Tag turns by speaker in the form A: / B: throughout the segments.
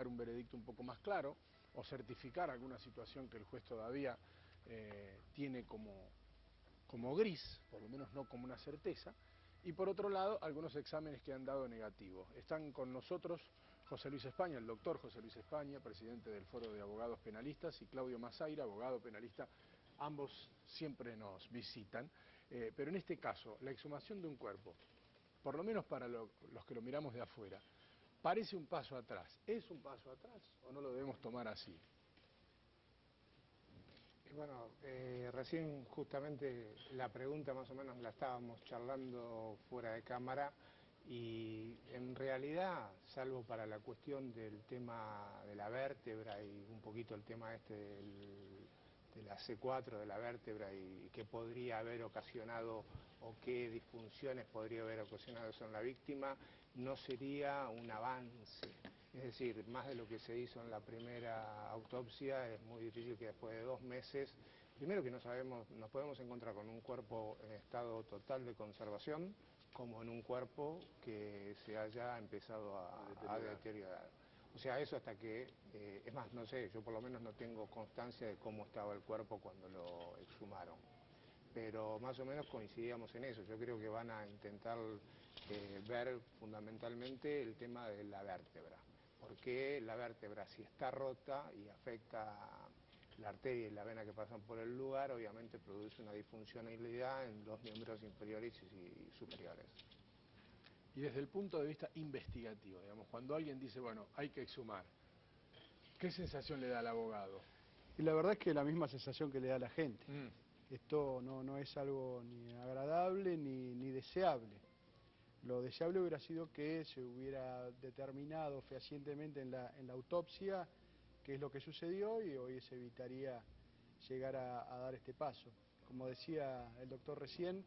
A: un veredicto un poco más claro o certificar alguna situación que el juez todavía tiene como gris, por lo menos no como una certeza, y por otro lado, algunos exámenes que han dado negativos. Están con nosotros José Luis España, el doctor José Luis España, presidente del Foro de Abogados Penalistas, y Claudio Mazaira, abogado penalista. Ambos siempre nos visitan, pero en este caso, la exhumación de un cuerpo, por lo menos para los que lo miramos de afuera, parece un paso atrás. ¿Es un paso atrás o no lo debemos tomar así?
B: Bueno, recién justamente la pregunta más o menos la estábamos charlando fuera de cámara y en realidad, salvo para la cuestión del tema de la vértebra y un poquito el tema de la C4 de la vértebra y qué podría haber ocasionado o qué disfunciones podría haber ocasionado eso en la víctima, no sería un avance. Es decir, más de lo que se hizo en la primera autopsia, es muy difícil que después de 2 meses, primero que no sabemos, nos podemos encontrar con un cuerpo en estado total de conservación, como en un cuerpo que se haya empezado a deteriorar. O sea, eso hasta que, es más, no sé, yo por lo menos no tengo constancia de cómo estaba el cuerpo cuando lo exhumaron. Pero más o menos coincidíamos en eso. Yo creo que van a intentar ver fundamentalmente el tema de la vértebra. Porque la vértebra, si está rota y afecta la arteria y la vena que pasan por el lugar, obviamente produce una disfuncionalidad en los miembros inferiores y superiores.
A: Y desde el punto de vista investigativo, digamos, cuando alguien dice, bueno, hay que exhumar, ¿qué sensación le da al abogado?
C: Y la verdad es que la misma sensación que le da a la gente.
A: Esto
C: no es algo ni agradable ni deseable. Lo deseable hubiera sido que se hubiera determinado fehacientemente en la autopsia qué es lo que sucedió y hoy se evitaría llegar a dar este paso. Como decía el doctor recién,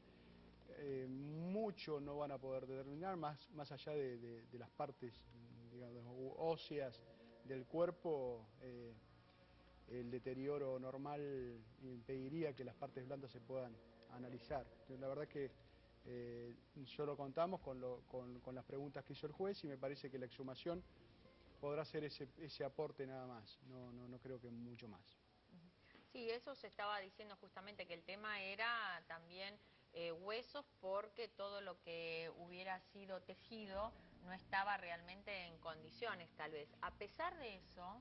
C: mucho no van a poder determinar, más allá de las partes, digamos, óseas del cuerpo. El deterioro normal impediría que las partes blandas se puedan analizar. Entonces, la verdad que solo contamos con las preguntas que hizo el juez y me parece que la exhumación podrá ser ese aporte nada más, no creo que mucho más.
D: Sí, eso se estaba diciendo justamente, que el tema era también huesos, porque todo lo que hubiera sido tejido no estaba realmente en condiciones, tal vez. A pesar de eso,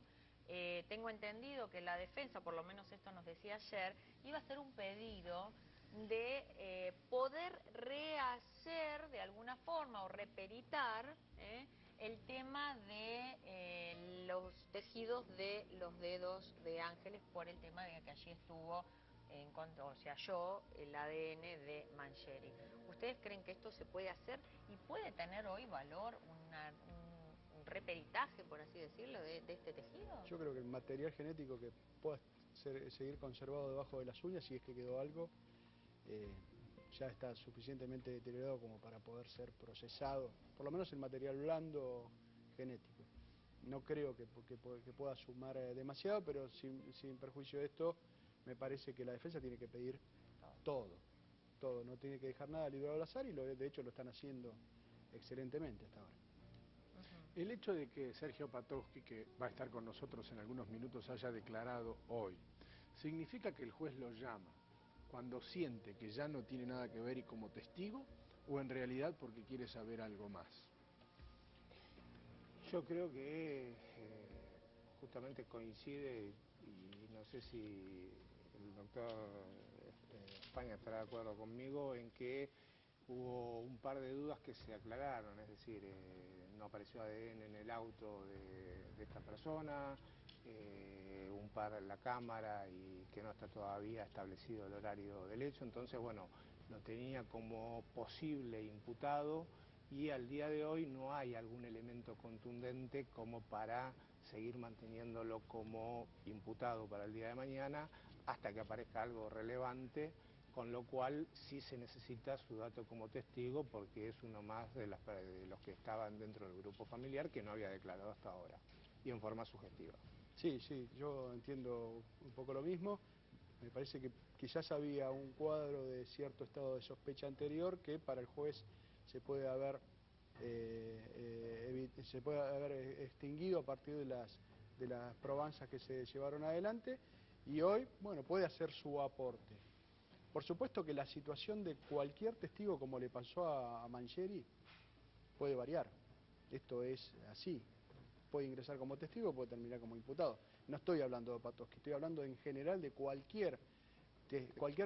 D: tengo entendido que la defensa, por lo menos esto nos decía ayer, iba a hacer un pedido de poder rehacer de alguna forma o reperitar el tema de los tejidos de los dedos de Ángeles, por el tema de que allí estuvo o se halló el ADN de Mangieri. ¿Ustedes creen que esto se puede hacer y puede tener hoy valor un reperitaje, por así decirlo, de este tejido?
C: Yo creo que el material genético que pueda seguir conservado debajo de las uñas, si es que quedó algo, ya está suficientemente deteriorado como para poder ser procesado, por lo menos el material blando genético. No creo que pueda sumar demasiado, pero sin perjuicio de esto, me parece que la defensa tiene que pedir todo, no tiene que dejar nada librado al azar y de hecho lo están haciendo excelentemente hasta ahora.
A: El hecho de que Sergio Patowski, que va a estar con nosotros en algunos minutos, haya declarado hoy, ¿significa que el juez lo llama cuando siente que ya no tiene nada que ver y como testigo, o en realidad porque quiere saber algo más?
B: Yo creo que justamente coincide, y no sé si el doctor España estará de acuerdo conmigo, en que hubo un par de dudas que se aclararon, es decir, no apareció ADN en el auto de esta persona, un par en la cámara y que no está todavía establecido el horario del hecho, entonces bueno, lo tenía como posible imputado y al día de hoy no hay algún elemento contundente como para seguir manteniéndolo como imputado para el día de mañana hasta que aparezca algo relevante, con lo cual sí se necesita su dato como testigo porque es uno más de los que estaban dentro del grupo familiar que no había declarado hasta ahora y en forma sugestiva.
C: Sí, yo entiendo un poco lo mismo. Me parece que quizás había un cuadro de cierto estado de sospecha anterior que para el juez se puede haber se puede haber extinguido a partir de las probanzas que se llevaron adelante, y hoy, bueno, puede hacer su aporte. Por supuesto que la situación de cualquier testigo, como le pasó a Mangieri, puede variar. Esto es así. Puede ingresar como testigo, puede terminar como imputado. No estoy hablando de Opatowski, estoy hablando en general de cualquier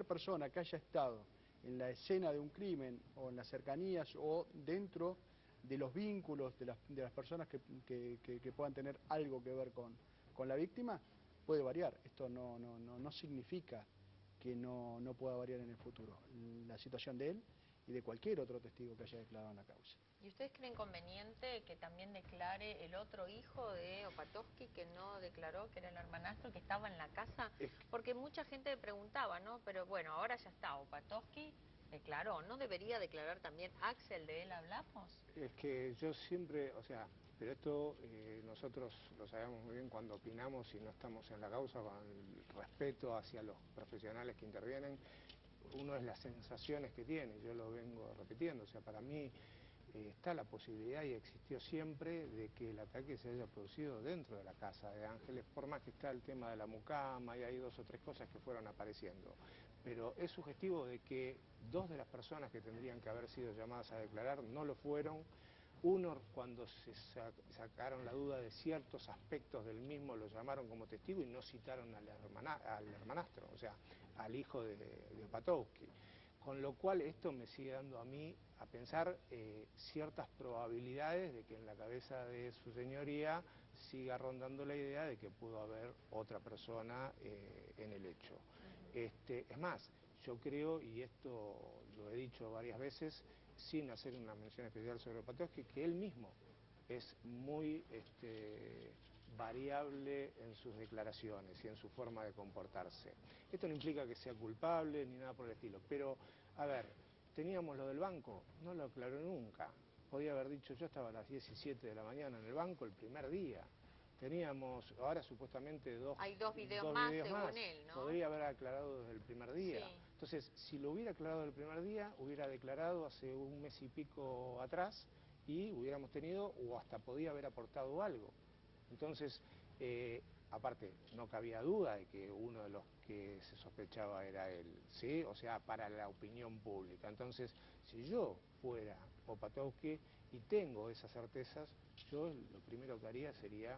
C: persona que haya estado en la escena de un crimen o en las cercanías o dentro de los vínculos de las personas que puedan tener algo que ver con la víctima, puede variar. Esto no significa que no pueda variar en el futuro la situación de él y de cualquier otro testigo que haya declarado en la causa.
D: ¿Y ustedes creen conveniente que también declare el otro hijo de Opatowski que no declaró, que era el hermanastro, que estaba en la casa? Porque mucha gente preguntaba, ¿no? Pero bueno, ahora ya está, Opatowski declaró, ¿no debería declarar también Axel, de él hablamos?
B: Es que yo siempre, o sea, pero esto nosotros lo sabemos muy bien cuando opinamos y no estamos en la causa, con el respeto hacia los profesionales que intervienen. Uno es las sensaciones que tiene, yo lo vengo repitiendo, o sea, para mí está la posibilidad y existió siempre de que el ataque se haya producido dentro de la casa de Ángeles, por más que está el tema de la mucama y hay 2 o 3 cosas que fueron apareciendo. Pero es sugestivo de que 2 de las personas que tendrían que haber sido llamadas a declarar no lo fueron. Uno, cuando se sacaron la duda de ciertos aspectos del mismo, lo llamaron como testigo y no citaron al hermanastro, o sea, al hijo de Opatowski. Con lo cual esto me sigue dando a mí a pensar ciertas probabilidades de que en la cabeza de su señoría siga rondando la idea de que pudo haber otra persona en el hecho. Es más, yo creo, y esto lo he dicho varias veces, sin hacer una mención especial sobre Opatowski, que él mismo es muy variable en sus declaraciones y en su forma de comportarse. Esto no implica que sea culpable ni nada por el estilo, pero, a ver, teníamos lo del banco, no lo aclaró nunca. Podía haber dicho, yo estaba a las 17 de la mañana en el banco el primer día. Teníamos, ahora supuestamente
D: hay dos videos
B: dos
D: más,
B: videos
D: según
B: más.
D: él, ¿no?
B: Podría haber aclarado desde el primer día.
D: Sí.
B: Entonces, si lo hubiera aclarado el primer día, hubiera declarado hace un mes y pico atrás y hubiéramos tenido, o hasta podía haber aportado algo. Entonces, aparte, no cabía duda de que uno de los que se sospechaba era él, ¿sí? O sea, para la opinión pública. Entonces, si yo fuera Opatowski y tengo esas certezas, yo lo primero que haría sería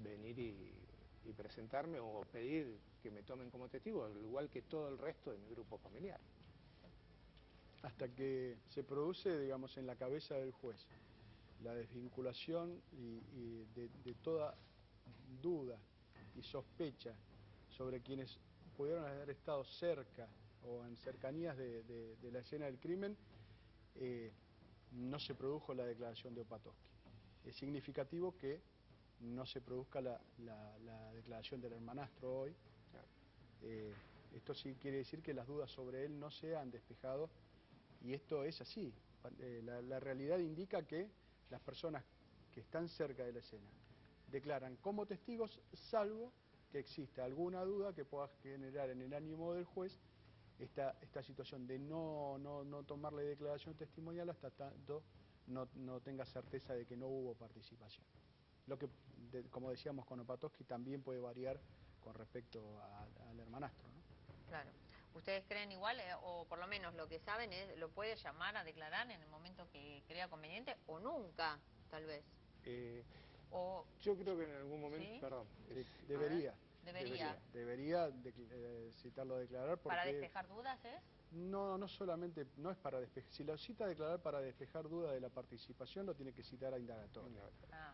B: venir y presentarme o pedir que me tomen como testigo, al igual que todo el resto de mi grupo familiar.
C: Hasta que se produce, digamos, en la cabeza del juez la desvinculación y de toda duda y sospecha sobre quienes pudieron haber estado cerca o en cercanías de la escena del crimen, no se produjo la declaración de Opatowski. Es significativo que no se produzca la declaración del hermanastro hoy. Esto sí quiere decir que las dudas sobre él no se han despejado, y esto es así. La realidad indica que las personas que están cerca de la escena declaran como testigos, salvo que exista alguna duda que pueda generar en el ánimo del juez esta situación de no tomarle declaración testimonial hasta tanto no tenga certeza de que no hubo participación. Lo que, como decíamos con Opatowski, también puede variar con respecto al hermanastro, ¿no?
D: Claro. ¿Ustedes creen igual, o por lo menos lo que saben es, lo puede llamar a declarar en el momento que crea conveniente, o nunca, tal vez?
B: Yo creo que en algún momento,
D: ¿sí?
B: Perdón.
C: Sí, debería.
D: Debería
C: Citarlo a declarar porque...
D: ¿Para despejar dudas es?
C: No solamente, no es para despejar. Si lo cita a declarar para despejar dudas de la participación, lo tiene que citar a indagatoria.
D: Ah.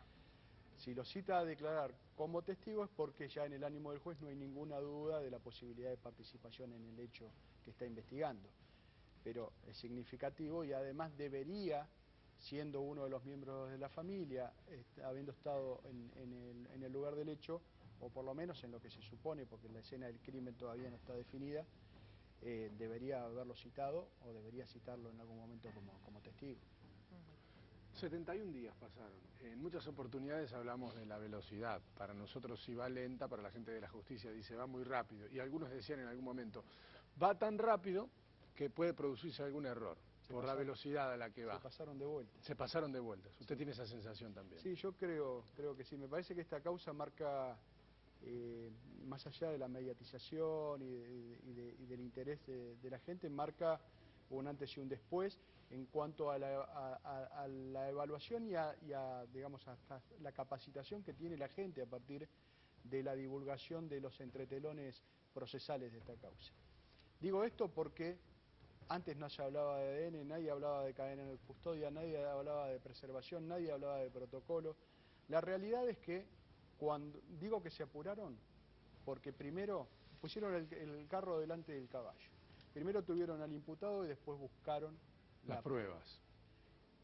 C: Si lo cita a declarar como testigo es porque ya en el ánimo del juez no hay ninguna duda de la posibilidad de participación en el hecho que está investigando. Pero es significativo y además debería, siendo uno de los miembros de la familia, habiendo estado en el lugar del hecho, o por lo menos en lo que se supone, porque la escena del crimen todavía no está definida, debería haberlo citado o debería citarlo en algún momento como testigo.
A: 71 días pasaron. En muchas oportunidades hablamos de la velocidad. Para nosotros sí va lenta, para la gente de la justicia dice va muy rápido. Y algunos decían en algún momento, va tan rápido que puede producirse algún error. por la velocidad a la que va.
C: Se pasaron de vuelta.
A: Se pasaron de vueltas. Usted tiene esa sensación también.
C: Sí, yo creo que sí. Me parece que esta causa marca, más allá de la mediatización y del interés de la gente, marca un antes y un después en cuanto a la evaluación digamos, hasta la capacitación que tiene la gente a partir de la divulgación de los entretelones procesales de esta causa. Digo esto porque antes no se hablaba de ADN, nadie hablaba de cadena de custodia, nadie hablaba de preservación, nadie hablaba de protocolo. La realidad es que cuando digo que se apuraron, porque primero pusieron el carro delante del caballo. Primero tuvieron al imputado y después buscaron
A: las pruebas.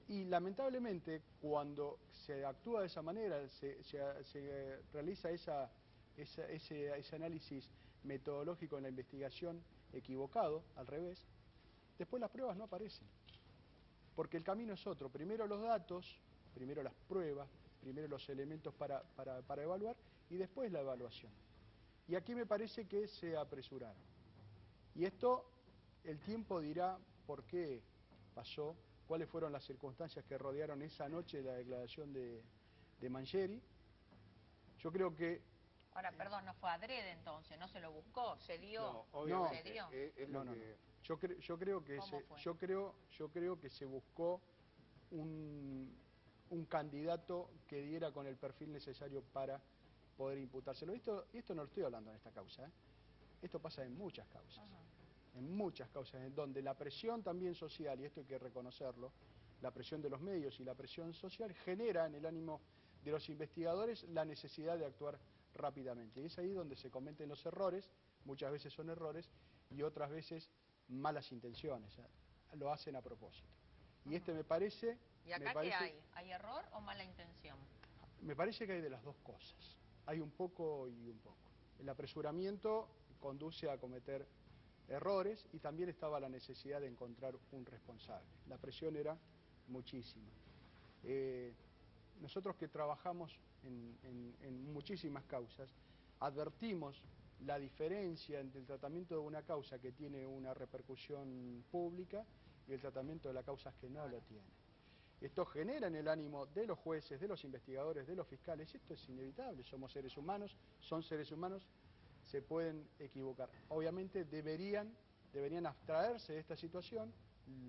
C: Y lamentablemente cuando se actúa de esa manera, se realiza ese análisis metodológico en la investigación equivocado, al revés, después las pruebas no aparecen. Porque el camino es otro. Primero los datos, primero las pruebas, primero los elementos para evaluar y después la evaluación. Y aquí me parece que se apresuraron. Y esto, el tiempo dirá por qué pasó, cuáles fueron las circunstancias que rodearon esa noche la declaración de Mangieri. Yo creo que...
D: Ahora, perdón, no fue adrede entonces, no se lo buscó, se dio.
B: No, obviamente,
D: se dio.
B: no.
C: Yo creo que se buscó un candidato que diera con el perfil necesario para poder imputárselo. Esto no lo estoy hablando en esta causa, ¿eh? Esto pasa en muchas causas.
D: Ajá.
C: En muchas causas, en donde la presión también social, y esto hay que reconocerlo, la presión de los medios y la presión social genera en el ánimo de los investigadores la necesidad de actuar rápidamente. Y es ahí donde se cometen los errores, muchas veces son errores, y otras veces malas intenciones, lo hacen a propósito. Y este me parece...
D: ¿Y acá qué hay? ¿Hay error o mala intención?
C: Me parece que hay de las dos cosas. Hay un poco y un poco. El apresuramiento conduce a cometer errores y también estaba la necesidad de encontrar un responsable. La presión era muchísima. Nosotros que trabajamos en muchísimas causas, advertimos la diferencia entre el tratamiento de una causa que tiene una repercusión pública y el tratamiento de las causas que no lo tienen. Esto genera en el ánimo de los jueces, de los investigadores, de los fiscales, esto es inevitable, somos seres humanos, son seres humanos, se pueden equivocar. Obviamente deberían abstraerse de esta situación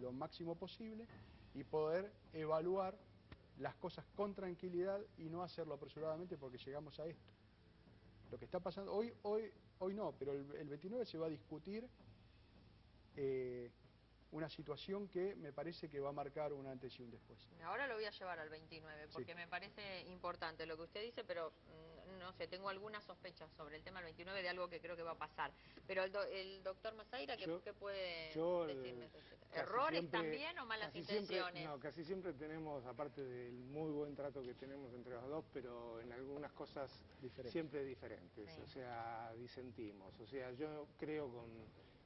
C: lo máximo posible y poder evaluar las cosas con tranquilidad y no hacerlo apresuradamente porque llegamos a esto. Lo que está pasando, hoy no, pero el 29 se va a discutir una situación que me parece que va a marcar un antes y un después.
D: Ahora lo voy a llevar al 29 porque me parece importante lo que usted dice, pero no sé, tengo algunas sospechas sobre el tema del 29 de algo que creo que va a pasar. Pero el doctor Masaira, ¿qué puede decirme? ¿Errores también o malas intenciones?
B: Casi siempre tenemos, aparte del muy buen trato que tenemos entre los dos, pero en algunas cosas siempre diferentes, sí. O sea, disentimos. O sea, yo creo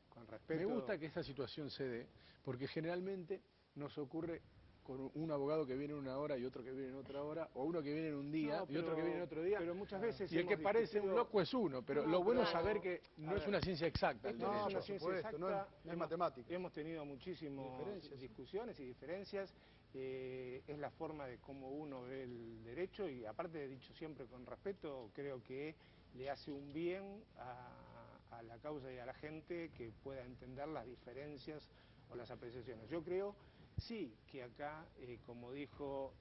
B: con respeto...
A: Me gusta que esta situación se dé, porque generalmente nos ocurre con un abogado que viene en una hora y otro que viene en otra hora, o uno que viene en un día y otro que viene en otro día.
B: Pero muchas veces
A: y el que parece un loco es uno, pero lo bueno es saber que no es una ciencia exacta.
B: No es una ciencia exacta,
C: no es matemática.
B: Hemos tenido muchísimas discusiones y diferencias. Es la forma de cómo uno ve el derecho y aparte, dicho siempre con respeto, creo que le hace un bien a la causa y a la gente que pueda entender las diferencias o las apreciaciones. Yo creo, sí, que acá, como dijo,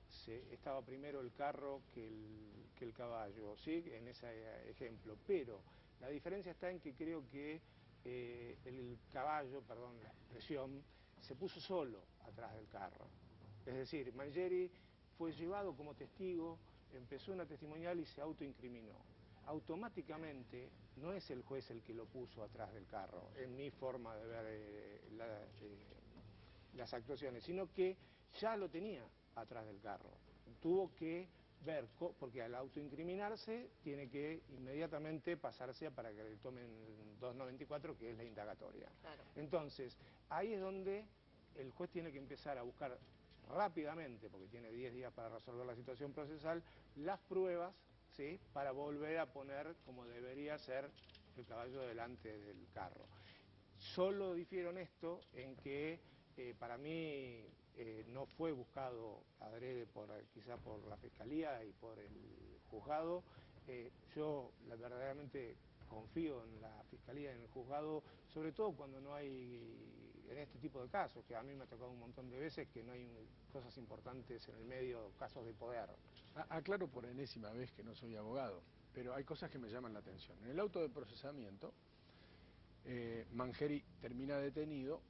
B: estaba primero el carro que el caballo, ¿sí? En ese ejemplo, pero la diferencia está en que creo que el caballo, perdón la expresión, se puso solo atrás del carro. Es decir, Mangieri fue llevado como testigo, empezó una testimonial y se autoincriminó. Automáticamente no es el juez el que lo puso atrás del carro, en mi forma de ver las actuaciones, sino que ya lo tenía atrás del carro. Tuvo que ver, porque al autoincriminarse tiene que inmediatamente pasarse para que le tomen 294, que es la indagatoria.
D: Claro.
B: Entonces, ahí es donde el juez tiene que empezar a buscar rápidamente, porque tiene 10 días para resolver la situación procesal, las pruebas, ¿sí? Para volver a poner como debería ser el caballo delante del carro. Solo difiero en esto, en que para mí no fue buscado adrede quizá por la Fiscalía y por el juzgado. Yo verdaderamente confío en la Fiscalía y en el juzgado, sobre todo cuando no hay, en este tipo de casos, que a mí me ha tocado un montón de veces, que no hay cosas importantes en el medio, casos de poder.
A: Aclaro por enésima vez que no soy abogado, pero hay cosas que me llaman la atención. En el auto de procesamiento, Mangieri termina detenido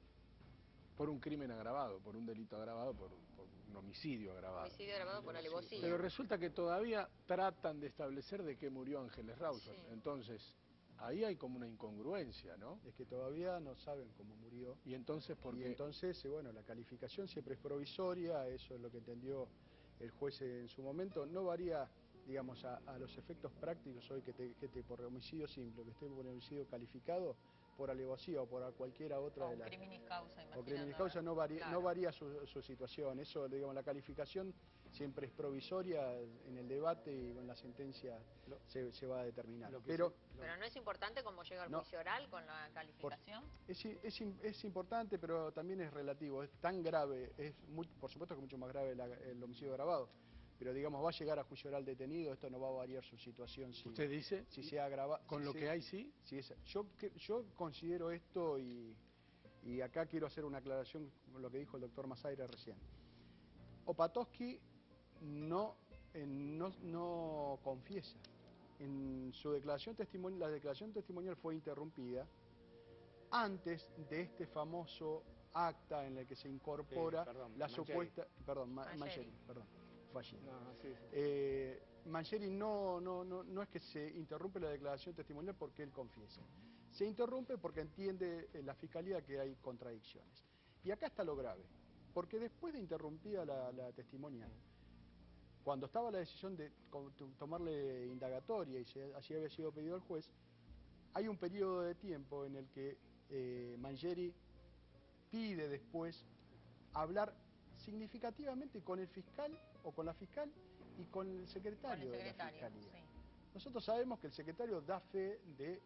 A: por un crimen agravado, por un delito agravado, por un homicidio agravado.
D: Homicidio agravado por alevosía.
A: Pero resulta que todavía tratan de establecer de qué murió Ángeles Rawson.
D: Sí.
A: Entonces, ahí hay como una incongruencia, ¿no?
C: Es que todavía no saben cómo murió.
A: Y entonces, ¿por qué?
C: Y entonces, bueno, la calificación siempre es provisoria, eso es lo que entendió el juez en su momento. No varía, digamos, a los efectos prácticos hoy que por homicidio simple, que esté por homicidio calificado, por alevosía o por cualquiera otra
D: O
C: de las...
D: criminis causa,
C: O criminis causa no varía,
D: claro.
C: no varía su situación. Eso, digamos, la calificación siempre es provisoria, en el debate y con la sentencia se va a determinar.
D: Pero no es importante cómo llega el juicio oral con la calificación.
C: Es importante, pero también es relativo. Es tan grave, por supuesto que es mucho más grave el homicidio agravado, pero digamos, va a llegar a juicio oral detenido, esto no va a variar su situación.
A: ¿Usted dice?
C: Si se agrava,
A: ¿Con lo que hay sí?
C: Yo considero esto y acá quiero hacer una aclaración con lo que dijo el doctor Masaire recién. Opatowski no confiesa. En su declaración testimonial, la declaración testimonial fue interrumpida antes de este famoso acta en el que se incorpora supuesta... Perdón, Mangieri, perdón. Mangieri no es que se interrumpe la declaración testimonial porque él confiesa. Se interrumpe porque entiende la Fiscalía que hay contradicciones. Y acá está lo grave, porque después de interrumpida la testimonial, cuando estaba la decisión de tomarle indagatoria y así había sido pedido al juez, hay un periodo de tiempo en el que Mangieri pide después hablar significativamente con el fiscal o con la fiscal y con el secretario de la Fiscalía. Sí. Nosotros sabemos que el secretario da fe de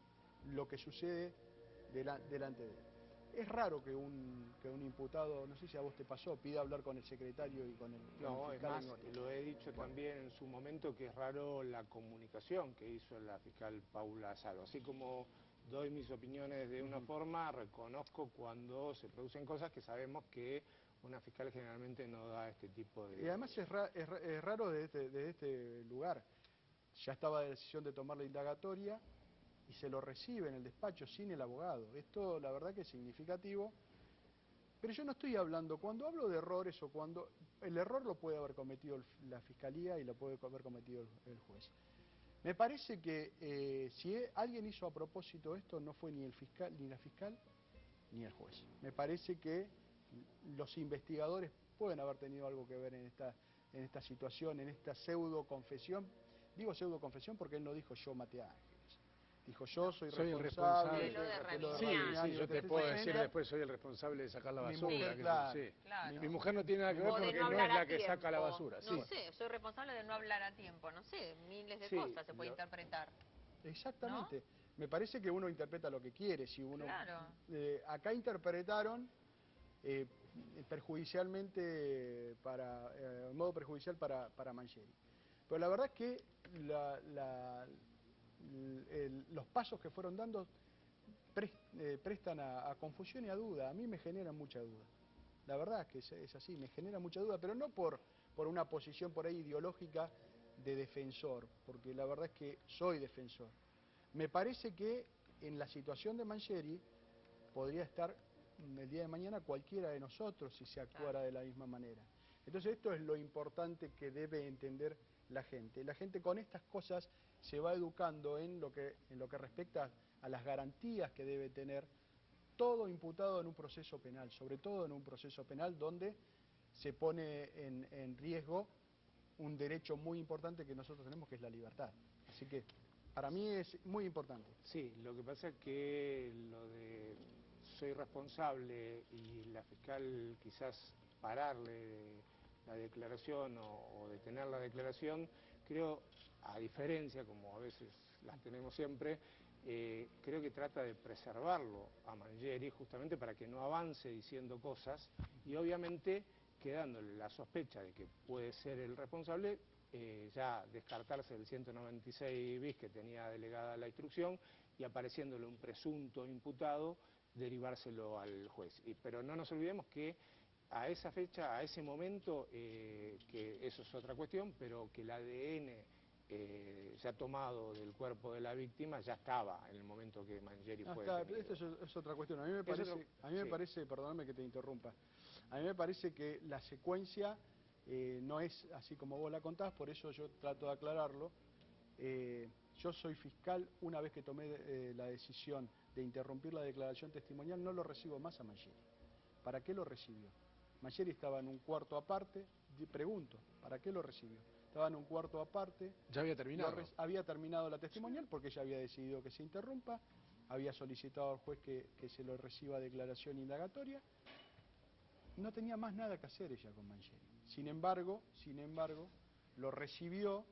C: lo que sucede delante de él. Es raro que un imputado, no sé si a vos te pasó, pida hablar con el secretario y con el fiscal.
B: No, es más, lo he dicho también en su momento, que es raro la comunicación que hizo la fiscal Paula Salvo. Así como doy mis opiniones de una forma, reconozco cuando se producen cosas que sabemos que una fiscal generalmente no da este tipo de...
C: Y además es raro desde este lugar. Ya estaba la decisión de tomar la indagatoria y se lo recibe en el despacho sin el abogado. Esto la verdad que es significativo. Pero yo no estoy hablando, cuando hablo de errores o cuando... El error lo puede haber cometido la Fiscalía y lo puede haber cometido el juez. Me parece que si alguien hizo a propósito esto, no fue ni el fiscal, ni la fiscal, ni el juez. Me parece que los investigadores pueden haber tenido algo que ver en esta situación, en esta pseudo confesión. Digo pseudo confesión porque él no dijo yo maté a Ángeles. Dijo yo soy responsable.
A: Sí, yo te puedo decir después soy el responsable de sacar la basura. Mi mujer no tiene nada que ver porque no es la que saca la basura.
D: No sé, soy responsable de no hablar a tiempo, no sé, miles de cosas se puede interpretar.
C: Exactamente. ¿No? Me parece que uno interpreta lo que quiere. Si uno, acá interpretaron perjudicialmente en modo perjudicial para Mangieri. Pero la verdad es que los pasos que fueron dando prestan a confusión y a duda. A mí me generan mucha duda. La verdad es que es así, me genera mucha duda, pero no por una posición por ahí ideológica de defensor, porque la verdad es que soy defensor. Me parece que en la situación de Mangieri podría estar el día de mañana cualquiera de nosotros si se actuara de la misma manera. Entonces esto es lo importante que debe entender la gente. La gente con estas cosas se va educando en lo que respecta a las garantías que debe tener todo imputado en un proceso penal, sobre todo en un proceso penal donde se pone en riesgo un derecho muy importante que nosotros tenemos, que es la libertad. Así que para mí es muy importante.
B: Sí, lo que pasa es que lo de soy responsable y la fiscal quizás pararle la declaración o detener la declaración, creo, a diferencia, como a veces las tenemos siempre, creo que trata de preservarlo a Mangieri justamente para que no avance diciendo cosas y obviamente quedándole la sospecha de que puede ser el responsable, ya descartarse el 196 bis que tenía delegada la instrucción y apareciéndole un presunto imputado, derivárselo al juez. Pero no nos olvidemos que a esa fecha, a ese momento, que eso es otra cuestión, pero que el ADN ya tomado del cuerpo de la víctima ya estaba en el momento que Mangieri fue detenido.
C: Esto es otra cuestión. A mí me parece, perdóname que te interrumpa, a mí me parece que la secuencia no es así como vos la contás, por eso yo trato de aclararlo. Yo soy fiscal, una vez que tomé la decisión de interrumpir la declaración testimonial, no lo recibo más a Mangieri. ¿Para qué lo recibió? Mangieri estaba en un cuarto aparte, pregunto, ¿para qué lo recibió? Estaba en un cuarto aparte.
A: ¿Ya había terminado?
C: Había terminado la testimonial porque ella había decidido que se interrumpa, había solicitado al juez que se lo reciba declaración indagatoria. No tenía más nada que hacer ella con Mangieri. Sin embargo, lo recibió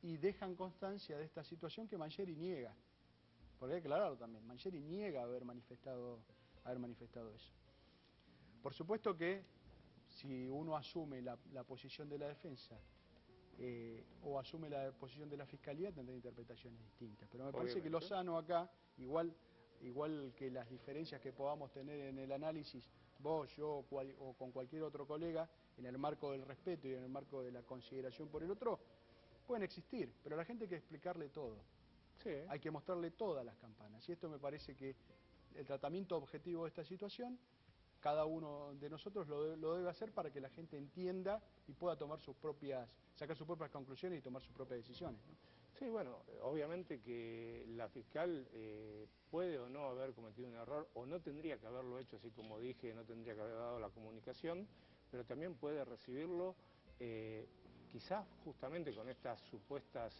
C: y dejan constancia de esta situación que Mangieri niega. Porque hay que aclararlo también, Mangieri niega haber manifestado eso. Por supuesto que si uno asume la posición de la defensa o asume la posición de la fiscalía, tendrá interpretaciones distintas. Pero me parece que lo sano acá, igual que las diferencias que podamos tener en el análisis, vos, yo o con cualquier otro colega, en el marco del respeto y en el marco de la consideración por el otro, pueden existir, pero a la gente hay que explicarle todo.
B: Sí.
C: Hay que mostrarle todas las campanas. Y esto me parece que el tratamiento objetivo de esta situación, cada uno de nosotros lo debe hacer para que la gente entienda y pueda tomar sacar sus propias conclusiones y tomar sus propias decisiones, ¿no?
B: Sí, bueno, obviamente que la fiscal puede o no haber cometido un error, o no tendría que haberlo hecho, así como dije, no tendría que haber dado la comunicación, pero también puede recibirlo, quizás justamente con estas supuestas,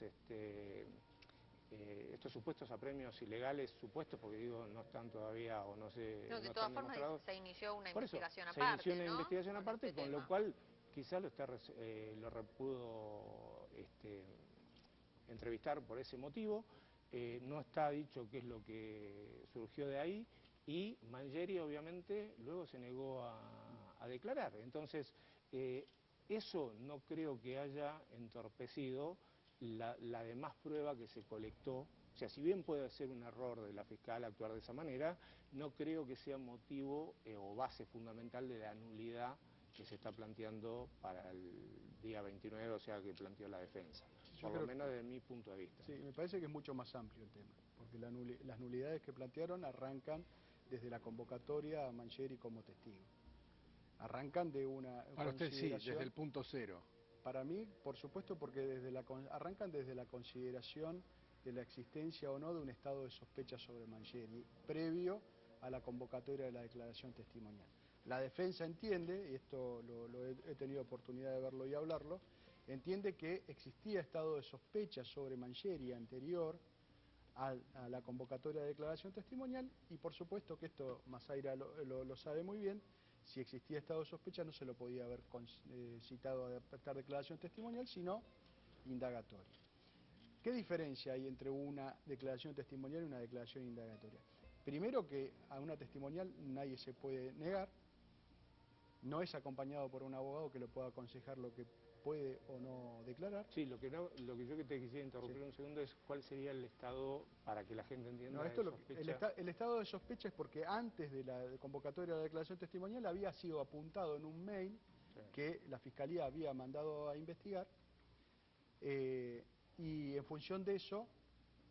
B: estos supuestos apremios ilegales, supuestos, porque digo, no están todavía, o no sé,
D: No, de
B: no
D: todas
B: están
D: formas
B: demostrados.
D: se inició una
B: Por eso,
D: investigación
B: se
D: aparte,
B: inició una
D: ¿no?
B: investigación
D: Con
B: aparte,
D: este
B: con lo
D: tema.
B: cual quizás lo pudo entrevistar por ese motivo. No está dicho qué es lo que surgió de ahí, y Mangieri obviamente luego se negó a declarar. Entonces, eso no creo que haya entorpecido la demás prueba que se colectó. O sea, si bien puede ser un error de la fiscal actuar de esa manera, no creo que sea motivo o base fundamental de la nulidad que se está planteando para el día 29, o sea, que planteó la defensa. Por lo menos desde mi punto de vista.
C: Sí, me parece que es mucho más amplio el tema, porque las nulidades que plantearon arrancan desde la convocatoria a Mangieri como testigo. Arrancan de una
A: Para usted sí,
C: consideración...
A: desde el punto cero.
C: Para mí, por supuesto, porque arrancan desde la consideración de la existencia o no de un estado de sospecha sobre Mangieri, previo a la convocatoria de la declaración testimonial. La defensa entiende, y esto he tenido oportunidad de verlo y hablarlo, entiende que existía estado de sospecha sobre Mangieri anterior a la convocatoria de declaración testimonial, y por supuesto que esto Masaira lo sabe muy bien. Si existía estado de sospecha no se lo podía haber citado a prestar declaración testimonial, sino indagatoria. ¿Qué diferencia hay entre una declaración testimonial y una declaración indagatoria? Primero, que a una testimonial nadie se puede negar, no es acompañado por un abogado que lo pueda aconsejar lo que puede o no declarar.
B: Sí, lo que yo te quisiera interrumpir un segundo es cuál sería el estado, para que la gente entienda,
C: No, esto
B: de sospecha.
C: el estado de sospecha es porque antes de la convocatoria de la declaración testimonial había sido apuntado en un mail que la Fiscalía había mandado a investigar, y en función de eso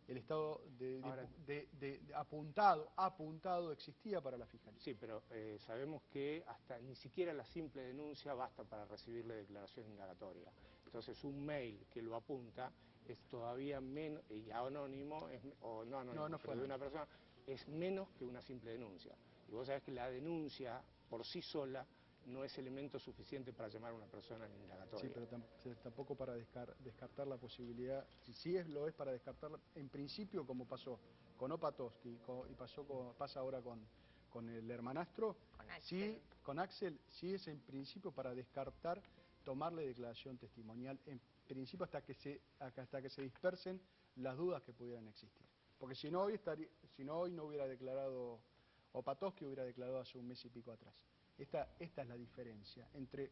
C: el estado apuntado existía para la Fiscalía.
B: Sí, pero sabemos que hasta ni siquiera la simple denuncia basta para recibirle declaración indagatoria. Entonces un mail que lo apunta es todavía menos, y anónimo, o no anónimo,
C: No
B: pero
C: fue
B: de una persona, es menos que una simple denuncia. Y vos sabés que la denuncia por sí sola no es elemento suficiente para llamar a una persona en indagatoria.
C: Sí, pero tampoco para descartar la posibilidad, lo es para descartar, en principio, como pasó con Opatowski y pasa ahora con el hermanastro, con Axel, sí es en principio para descartar tomarle declaración testimonial, en principio hasta que se dispersen las dudas que pudieran existir. Porque si no hoy no hubiera declarado, Opatowski hubiera declarado hace un mes y pico atrás. Esta es la diferencia entre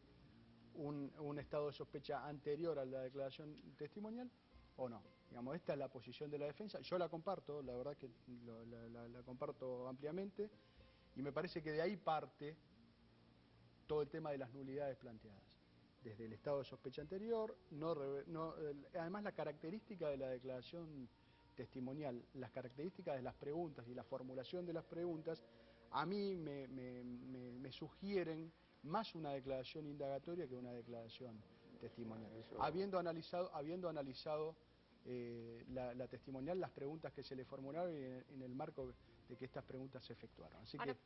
C: un estado de sospecha anterior a la declaración testimonial o no. Digamos, esta es la posición de la defensa. Yo la comparto, la verdad que la comparto ampliamente, y me parece que de ahí parte todo el tema de las nulidades planteadas. Desde el estado de sospecha anterior, además la característica de la declaración testimonial, las características de las preguntas y la formulación de las preguntas, a mí me sugieren más una declaración indagatoria que una declaración testimonial. Habiendo analizado la testimonial, las preguntas que se le formularon y en el marco de que estas preguntas se efectuaron. Así
D: Ahora,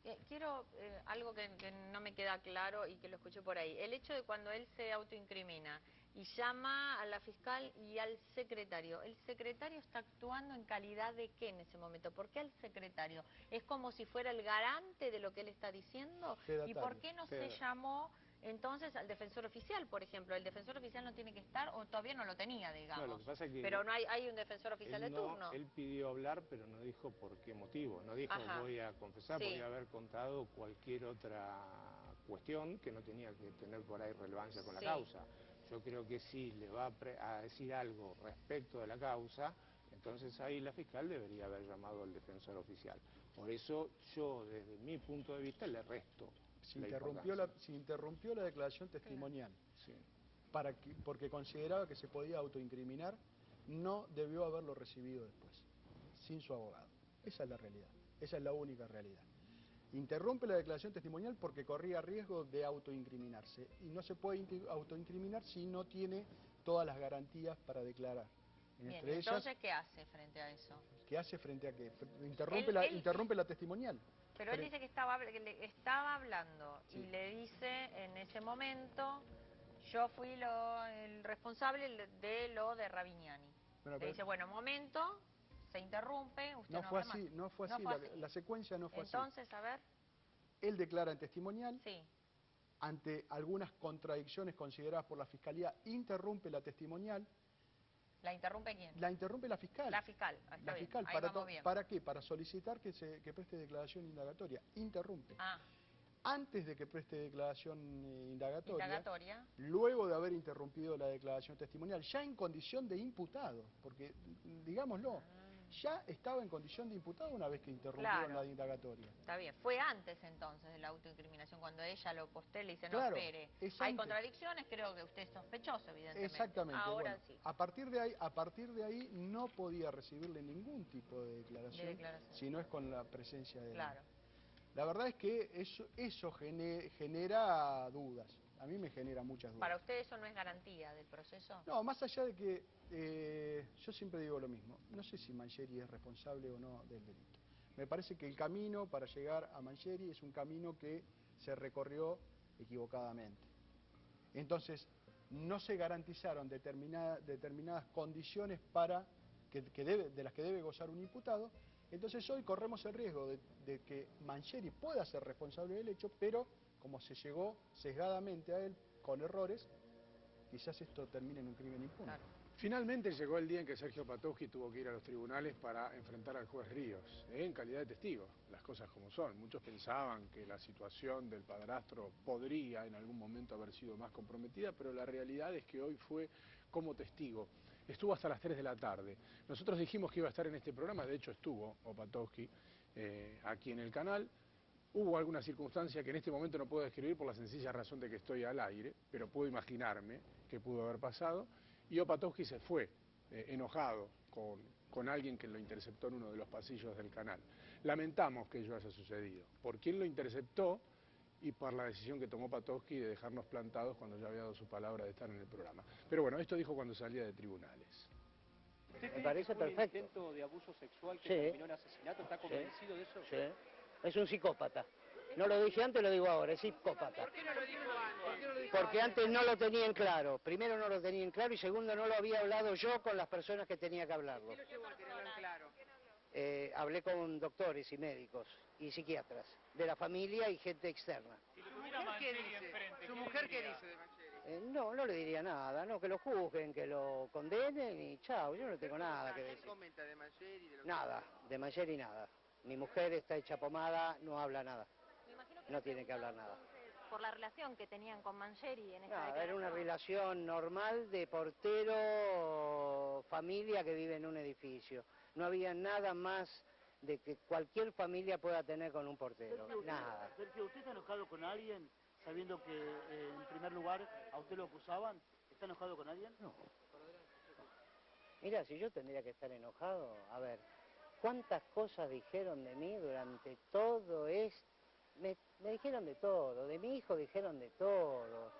C: que
D: quiero algo que no me queda claro y que lo escuché por ahí. El hecho de cuando él se autoincrimina y llama a la fiscal y al secretario, ¿el secretario está actuando en calidad de qué en ese momento? ¿Por qué al secretario? ¿Es como si fuera el garante de lo que él está diciendo? ¿Y por qué no se llamó entonces al defensor oficial, por ejemplo? ¿El defensor oficial no tiene que estar o todavía no lo tenía, digamos?
B: No, lo que pasa es que
D: pero no hay un defensor oficial de turno.
B: Él pidió hablar, pero no dijo por qué motivo. No dijo voy a confesar,
D: Sí.
B: podía haber contado cualquier otra cuestión que no tenía que tener por ahí relevancia con la causa. Yo creo que si le va a decir algo respecto de la causa, entonces ahí la fiscal debería haber llamado al defensor oficial. Por eso yo, desde mi punto de vista, le resto.
C: Se interrumpió la declaración testimonial
B: Sí.
C: porque consideraba que se podía autoincriminar, no debió haberlo recibido después, sin su abogado. Esa es la realidad, esa es la única realidad. Interrumpe la declaración testimonial porque corría riesgo de autoincriminarse, y no se puede autoincriminar si no tiene todas las garantías para declarar.
D: Bien,
C: Entre
D: entonces,
C: ellas,
D: ¿qué hace frente a eso?
C: ¿qué hace frente a qué? Interrumpe la testimonial.
D: Pero él dice que estaba hablando
C: Sí.
D: y le dice en ese momento, yo fui el responsable de lo de Ravignani.
C: Bueno,
D: le dice, bueno, momento, se interrumpe, usted
C: no
D: no
C: fue
D: habla
C: así,
D: más.
C: no fue así, la secuencia no fue así.
D: Entonces, a ver.
C: Él declara en testimonial,
D: Sí.
C: ante algunas contradicciones consideradas por la Fiscalía, interrumpe la testimonial.
D: ¿La interrumpe quién?
C: La interrumpe la fiscal.
D: La fiscal, está
C: la
D: bien.
C: fiscal,
D: Ahí vamos bien.
C: ¿para qué? Para solicitar que preste declaración indagatoria. Interrumpe. Antes de que preste declaración indagatoria, luego de haber interrumpido la declaración testimonial, ya en condición de imputado, porque, digámoslo, ya estaba en condición de imputado una vez que interrumpieron la indagatoria.
D: Está bien, fue antes entonces de la autoincriminación, cuando ella lo postela y dice, no,
C: Claro,
D: espere, hay contradicciones, creo que usted es sospechoso, evidentemente.
C: Exactamente.
D: Ahora
C: bueno,
D: sí.
C: A partir de ahí no podía recibirle ningún tipo de declaración, si no es con la presencia de él. La verdad es que eso genera dudas. A mí me genera muchas dudas.
D: ¿Para usted eso no es garantía del proceso?
C: No, más allá de que yo siempre digo lo mismo. No sé si Mangieri es responsable o no del delito. Me parece que el camino para llegar a Mangieri es un camino que se recorrió equivocadamente. Entonces, no se garantizaron determinadas condiciones de las que debe gozar un imputado. Entonces hoy corremos el riesgo de que Mangieri pueda ser responsable del hecho, pero como se llegó sesgadamente a él con errores, quizás esto termine en un crimen impune.
D: Claro.
A: Finalmente llegó el día en que Sergio Opatowski tuvo que ir a los tribunales para enfrentar al juez Ríos, en calidad de testigo, las cosas como son. Muchos pensaban que la situación del padrastro podría en algún momento haber sido más comprometida, pero la realidad es que hoy fue como testigo. Estuvo hasta las 3 de la tarde. Nosotros dijimos que iba a estar en este programa, de hecho estuvo Opatowski aquí en el canal. Hubo alguna circunstancia que en este momento no puedo describir por la sencilla razón de que estoy al aire, pero puedo imaginarme qué pudo haber pasado. Y Opatowski se fue, enojado, con alguien que lo interceptó en uno de los pasillos del canal. Lamentamos que ello haya sucedido, por quién lo interceptó y por la decisión que tomó Opatowski de dejarnos plantados cuando ya había dado su palabra de estar en el programa. Pero bueno, esto dijo cuando salía de tribunales.
E: ¿Usted me parece perfecto? ¿Un intento de abuso sexual que terminó en asesinato? ¿Está convencido de eso? Sí, es un psicópata. No lo dije antes, lo digo ahora, es psicópata. ¿Por qué no lo dijo antes? Porque antes no lo tenía en claro. Primero no lo tenía en claro y segundo no lo había hablado yo con las personas que tenía que hablarlo. ¿Qué lo llevó a tenerlo en claro? Hablé con doctores y médicos y psiquiatras de la familia y gente externa.
F: ¿Su mujer qué dice? ¿Su mujer qué dice de Mangieri?
E: No, no le diría nada, no, que lo juzguen, que lo condenen y chao, yo no tengo nada que decir.
F: ¿Qué comenta de Mangieri?
E: Nada, de Mangieri nada. Mi mujer está hecha pomada, no habla nada.
G: Me imagino que
E: No tiene que hablar nada.
G: entonces, por la relación que tenían con Mangieri en esta
E: Nada, era una
G: declaración.
E: relación normal de portero, familia que vive en un edificio. No había nada más de que cualquier familia pueda tener con un portero, nada.
H: Sergio, ¿usted está enojado con alguien sabiendo que en primer lugar a usted lo acusaban? ¿Está enojado con alguien?
E: No. Mira, si yo tendría que estar enojado, a ver, ¿cuántas cosas dijeron de mí durante todo esto? Me dijeron de todo, de mi hijo dijeron de todo.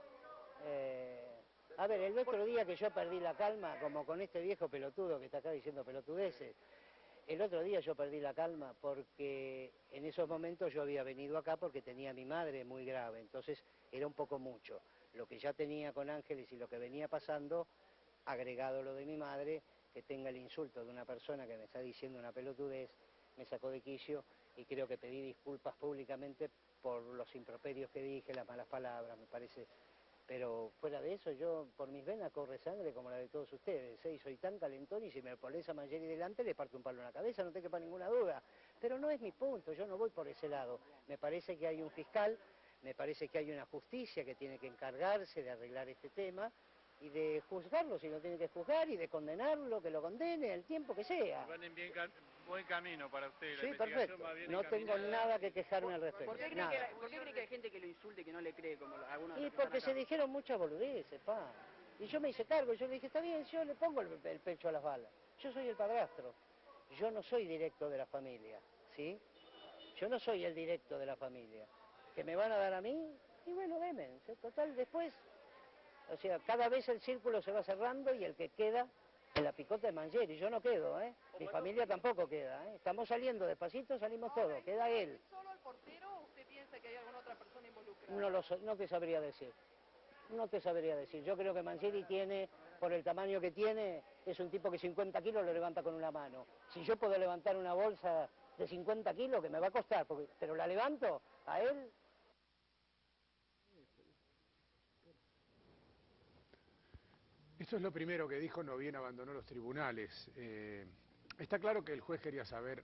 E: A ver, el otro día que yo perdí la calma, como con este viejo pelotudo que está acá diciendo pelotudeces, el otro día yo perdí la calma porque en esos momentos yo había venido acá porque tenía a mi madre muy grave, entonces era un poco mucho. Lo que ya tenía con Ángeles y lo que venía pasando, agregado lo de mi madre, que tenga el insulto de una persona que me está diciendo una pelotudez, me sacó de quicio y creo que pedí disculpas públicamente por los improperios que dije, las malas palabras, me parece. Pero fuera de eso, yo por mis venas corre sangre como la de todos ustedes, ¿eh? Y soy tan calentón y si me pones a Mangieri delante le parto un palo en la cabeza, no te quepa ninguna duda. Pero no es mi punto, yo no voy por ese lado. Me parece que hay un fiscal, me parece que hay una justicia que tiene que encargarse de arreglar este tema y de juzgarlo si lo tiene que juzgar y de condenarlo, que lo condene el tiempo que sea.
I: Van en buen camino para usted.
E: Sí, perfecto. No tengo nada que quejarme al respecto.
J: ¿Por qué cree que hay gente que lo insulte y que no le cree como algunos?
E: Y porque se dijeron muchas boludeces, pa. Y yo me hice cargo, yo le dije, está bien, yo le pongo el pecho a las balas. Yo soy el padrastro. Yo no soy directo de la familia, ¿sí? Yo no soy el directo de la familia. ¿Que me van a dar a mí? Y bueno, denme. Total, después, o sea, cada vez el círculo se va cerrando y el que queda en la picota de Mangieri. Yo no quedo, ¿eh? Mi familia tampoco queda, ¿eh? Estamos saliendo despacito, salimos todos, queda él.
K: ¿Solo el portero o usted piensa que hay alguna otra persona involucrada?
E: No te sabría decir. No te sabría decir. Yo creo que Mangieri tiene, por el tamaño que tiene, es un tipo que 50 kilos lo levanta con una mano. Si yo puedo levantar una bolsa de 50 kilos, que me va a costar, pero la levanto, a él.
A: Esto es lo primero que dijo, no bien abandonó los tribunales. Está claro que el juez quería saber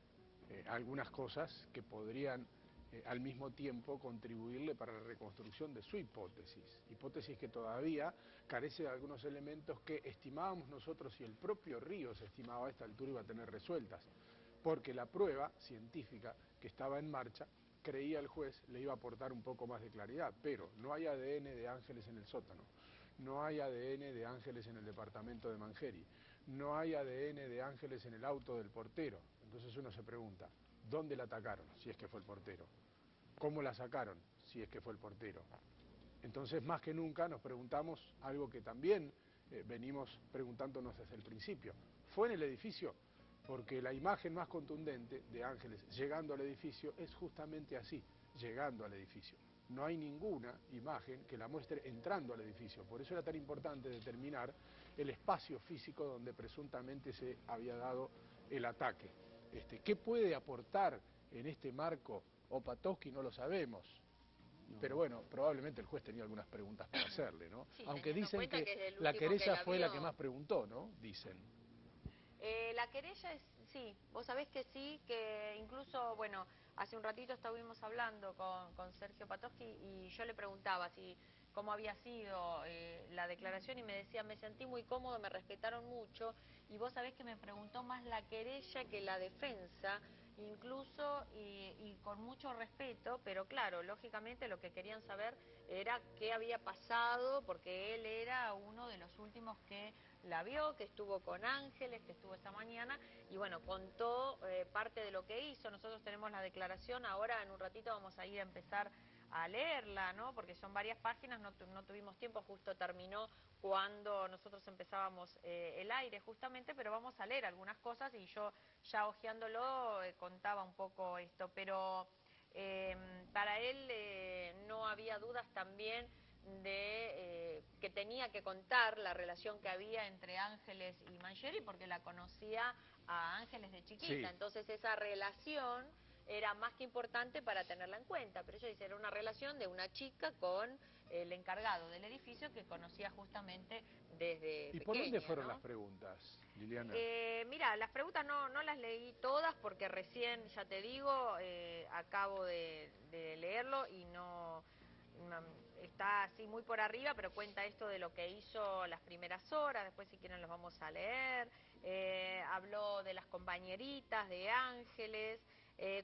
A: algunas cosas que podrían al mismo tiempo contribuirle para la reconstrucción de su hipótesis que todavía carece de algunos elementos que estimábamos nosotros y el propio Ríos estimaba a esta altura iba a tener resueltas, porque la prueba científica que estaba en marcha, creía el juez, le iba a aportar un poco más de claridad, pero no hay ADN de Ángeles en el sótano, no hay ADN de Ángeles en el departamento de Mangieri, no hay ADN de Ángeles en el auto del portero. Entonces uno se pregunta, ¿dónde la atacaron? Si es que fue el portero. ¿Cómo la sacaron? Si es que fue el portero. Entonces, más que nunca, nos preguntamos algo que también venimos preguntándonos desde el principio. ¿Fue en el edificio? Porque la imagen más contundente de Ángeles llegando al edificio es justamente así, llegando al edificio. No hay ninguna imagen que la muestre entrando al edificio. Por eso era tan importante determinar el espacio físico donde presuntamente se había dado el ataque. ¿Qué puede aportar en este marco Opatowski? No lo sabemos. Pero bueno, probablemente el juez tenía algunas preguntas para hacerle, ¿no?
D: Sí,
A: aunque dicen que
D: la
A: querella fue la que más preguntó, ¿no? Dicen.
D: La querella es, sí, vos sabés que sí, que incluso, bueno, hace un ratito estuvimos hablando con Sergio Opatowski y yo le preguntaba cómo había sido la declaración y me decía, me sentí muy cómodo, me respetaron mucho y vos sabés que me preguntó más la querella que la defensa, incluso y con mucho respeto, pero claro, lógicamente lo que querían saber era qué había pasado, porque él era uno de los últimos que la vio, que estuvo con Ángeles, que estuvo esta mañana, y bueno, contó parte de lo que hizo. Nosotros tenemos la declaración, ahora en un ratito vamos a ir a empezar a leerla, ¿no? Porque son varias páginas, no tuvimos tiempo, justo terminó cuando nosotros empezábamos el aire justamente, pero vamos a leer algunas cosas y yo ya hojeándolo contaba un poco esto, pero para él no había dudas también de que tenía que contar la relación que había entre Ángeles y Mangieri porque la conocía a Ángeles de chiquita,
A: Sí.
D: Entonces esa relación era más que importante para tenerla en cuenta. Pero ella dice, era una relación de una chica con el encargado del edificio que conocía justamente desde
A: ¿Y
D: pequeña,
A: por dónde fueron
D: ¿no?
A: las preguntas, Liliana?
D: Mira, las preguntas no las leí todas porque recién, ya te digo, acabo de leerlo y está así muy por arriba, pero cuenta esto de lo que hizo las primeras horas, después si quieren los vamos a leer. Habló de las compañeritas, de Ángeles,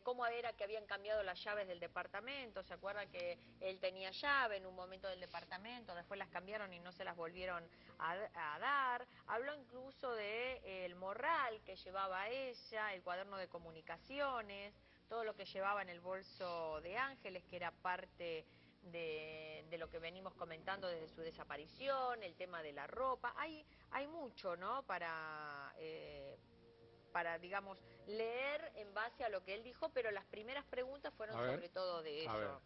D: cómo era que habían cambiado las llaves del departamento. ¿Se acuerda que él tenía llave en un momento del departamento, después las cambiaron y no se las volvieron a dar? Habló incluso de el morral que llevaba ella, el cuaderno de comunicaciones, todo lo que llevaba en el bolso de Ángeles, que era parte de lo que venimos comentando desde su desaparición, el tema de la ropa. Hay mucho, ¿no?, para, digamos, leer en base a lo que él dijo, pero las primeras preguntas fueron sobre todo de eso.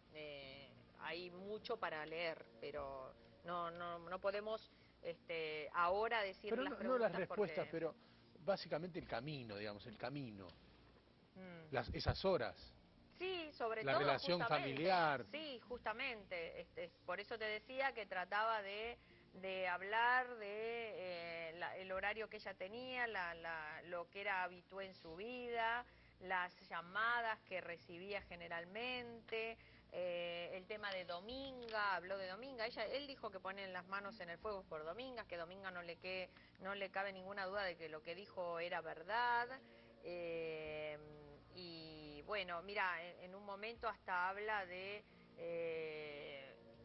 D: Hay mucho para leer, pero no podemos ahora decir
A: Pero
D: las
A: no
D: preguntas
A: las respuestas,
D: porque...
A: pero básicamente el camino, digamos, el camino.
D: Mm.
A: Esas horas.
D: Sí, sobre
A: la
D: todo
A: relación
D: justamente,
A: familiar.
D: sí, justamente, por eso te decía que trataba de hablar de el horario que ella tenía, lo que era habitual en su vida, las llamadas que recibía generalmente, el tema de Dominga, habló de Dominga. Él dijo que ponen las manos en el fuego por Dominga, que Dominga no le cabe ninguna duda de que lo que dijo era verdad. Y bueno, mira, en un momento hasta habla de,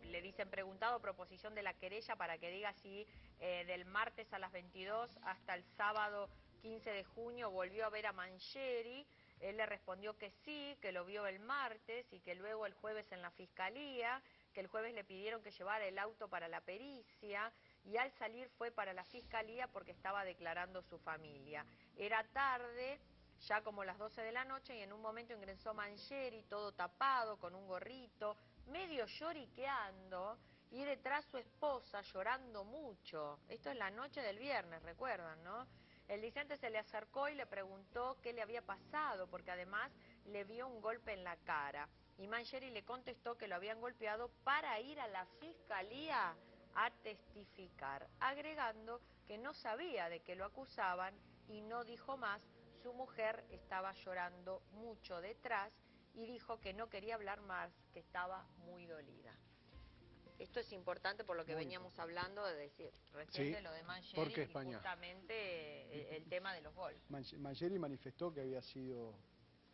D: le dicen preguntado proposición de la querella para que diga si del martes a las 22 hasta el sábado 15 de junio volvió a ver a Mangieri. Él le respondió que sí, que lo vio el martes y que luego el jueves en la fiscalía, que el jueves le pidieron que llevara el auto para la pericia y al salir fue para la fiscalía porque estaba declarando su familia. Era tarde, ya como las 12 de la noche, y en un momento ingresó Mangieri, todo tapado, con un gorrito, medio lloriqueando, y detrás su esposa llorando mucho. Esto es la noche del viernes, recuerdan, ¿no? El Vicente se le acercó y le preguntó qué le había pasado, porque además le vio un golpe en la cara. Y Mangieri le contestó que lo habían golpeado para ir a la fiscalía a testificar, agregando que no sabía de qué lo acusaban y no dijo más. Su mujer estaba llorando mucho detrás y dijo que no quería hablar más, que estaba muy dolida. Esto es importante por lo que veníamos hablando de decir recién de lo de Mangieri y justamente el tema de los golpes.
C: Mangieri manifestó que había sido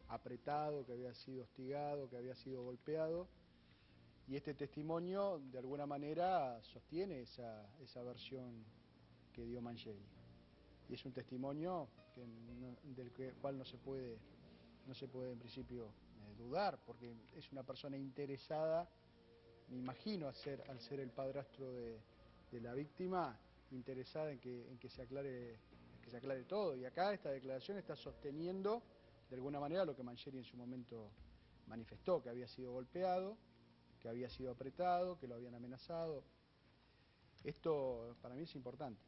C: apretado, que había sido hostigado, que había sido golpeado, y este testimonio de alguna manera sostiene esa versión que dio Mangieri. Y es un testimonio del cual no se puede en principio dudar, porque es una persona interesada, me imagino, al ser el padrastro de la víctima, interesada en que se aclare todo. Y acá esta declaración está sosteniendo de alguna manera lo que Mangieri en su momento manifestó, que había sido golpeado, que había sido apretado, que lo habían amenazado. Esto para mí es importante.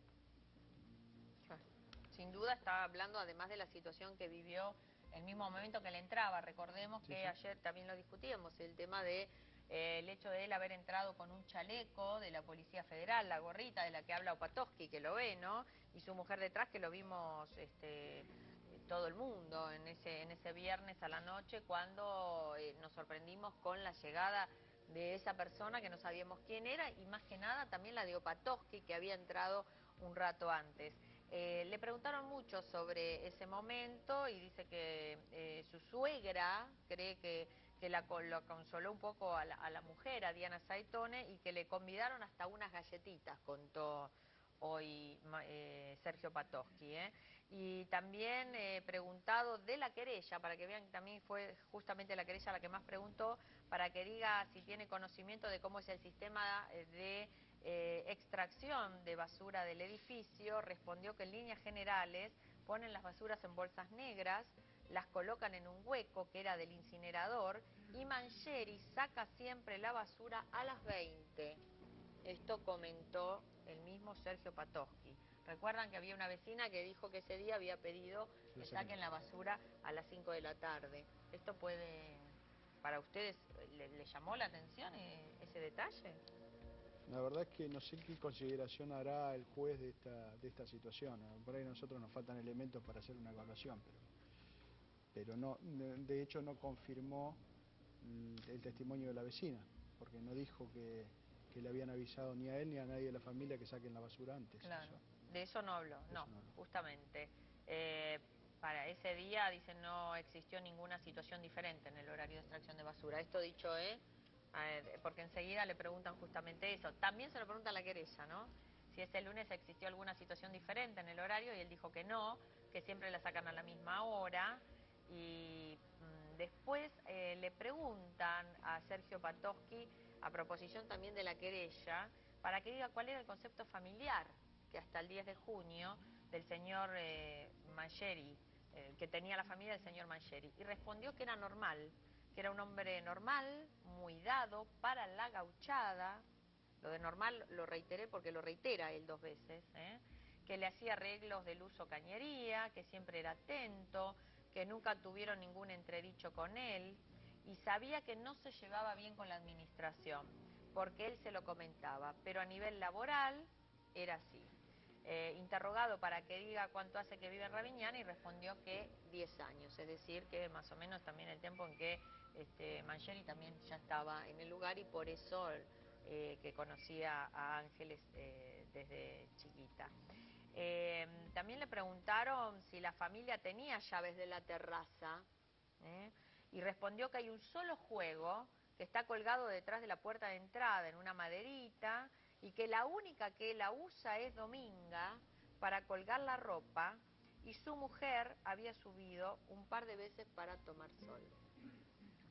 D: Sin duda está hablando además de la situación que vivió el mismo momento que le entraba. Recordemos que ayer también lo discutíamos, el tema de el hecho de él haber entrado con un chaleco de la Policía Federal, la gorrita de la que habla Opatowski, que lo ve, ¿no? Y su mujer detrás, que lo vimos todo el mundo en ese viernes a la noche, cuando nos sorprendimos con la llegada de esa persona que no sabíamos quién era, y más que nada también la de Opatowski, que había entrado un rato antes. Le preguntaron mucho sobre ese momento y dice que su suegra cree que lo consoló un poco a la mujer, a Diana Saitone, y que le convidaron hasta unas galletitas, contó hoy Sergio Opatowski. Y también preguntado de la querella, para que vean que también fue justamente la querella la que más preguntó, para que diga si tiene conocimiento de cómo es el sistema de extracción de basura del edificio. Respondió que en líneas generales ponen las basuras en bolsas negras, las colocan en un hueco que era del incinerador y Mangieri saca siempre la basura a las 20. Esto comentó el mismo Sergio Opatowski. Recuerdan que había una vecina que dijo que ese día había pedido que saquen la basura a las 5 de la tarde. ¿Esto puede, para ustedes, le llamó la atención ese detalle?
C: La verdad es que no sé qué consideración hará el juez de esta situación. Por ahí a nosotros nos faltan elementos para hacer una evaluación, pero no, de hecho no confirmó el testimonio de la vecina, porque no dijo que le habían avisado ni a él ni a nadie de la familia que saquen la basura antes.
D: Claro, de eso no habló, no, justamente. Para ese día, dicen, no existió ninguna situación diferente en el horario de extracción de basura. Esto dicho, porque enseguida le preguntan justamente eso. También se lo pregunta a la querella, ¿no? Si ese lunes existió alguna situación diferente en el horario, y él dijo que no, que siempre la sacan a la misma hora. Y después le preguntan a Sergio Patosky, a proposición también de la querella, para que diga cuál era el concepto familiar que hasta el 10 de junio del señor Mangieri, que tenía la familia del señor Mangieri, y respondió que era normal, que era un hombre normal, muy dado para la gauchada. Lo de normal lo reiteré porque lo reitera él 2 veces, que le hacía arreglos de luz o cañería, que siempre era atento, que nunca tuvieron ningún entredicho con él, y sabía que no se llevaba bien con la administración, porque él se lo comentaba, pero a nivel laboral era así. Interrogado para que diga cuánto hace que vive en Raviñana, y respondió que 10 años, es decir, que más o menos también el tiempo en que Mangieri también ya estaba en el lugar, y por eso que conocía a Ángeles desde chiquita. También le preguntaron si la familia tenía llaves de la terraza, y respondió que hay un solo juego que está colgado detrás de la puerta de entrada en una maderita, y que la única que la usa es Dominga para colgar la ropa, y su mujer había subido un par de veces para tomar sol.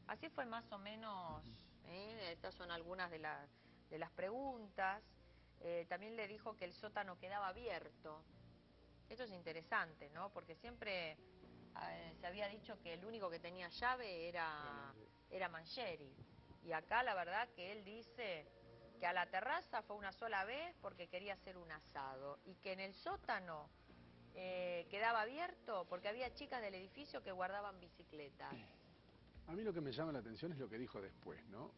D: Así fue más o menos, estas son algunas de las preguntas. También le dijo que el sótano quedaba abierto. Esto es interesante, ¿no? Porque siempre se había dicho que el único que tenía llave era Mangieri. Y acá la verdad que él dice que a la terraza fue una sola vez porque quería hacer un asado, y que en el sótano quedaba abierto porque había chicas del edificio que guardaban bicicletas.
A: A mí lo que me llama la atención es lo que dijo después, ¿no?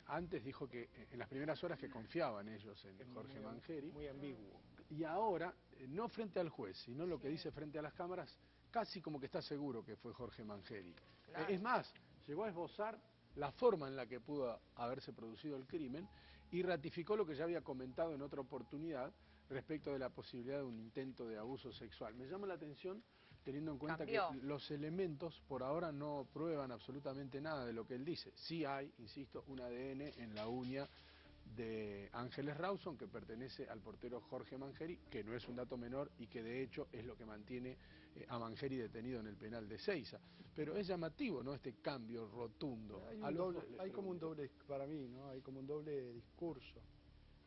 A: Antes dijo que en las primeras horas que confiaban ellos en Jorge Mangieri.
B: Muy ambiguo.
A: Y ahora, no frente al juez, sino lo que dice frente a las cámaras, casi como que está seguro que fue Jorge Mangieri.
D: Claro.
A: Es más, llegó a esbozar la forma en la que pudo haberse producido el crimen, y ratificó lo que ya había comentado en otra oportunidad respecto de la posibilidad de un intento de abuso sexual. Me llama la atención teniendo en cuenta que los elementos por ahora no prueban absolutamente nada de lo que él dice. Sí hay, insisto, un ADN en la uña de Ángeles Rawson, que pertenece al portero Jorge Mangieri, que no es un dato menor y que de hecho es lo que mantiene a Mangieri detenido en el penal de Seiza. Pero es llamativo, ¿no?, este cambio rotundo.
C: Hay como un doble, para mí, ¿no? Hay como un doble discurso.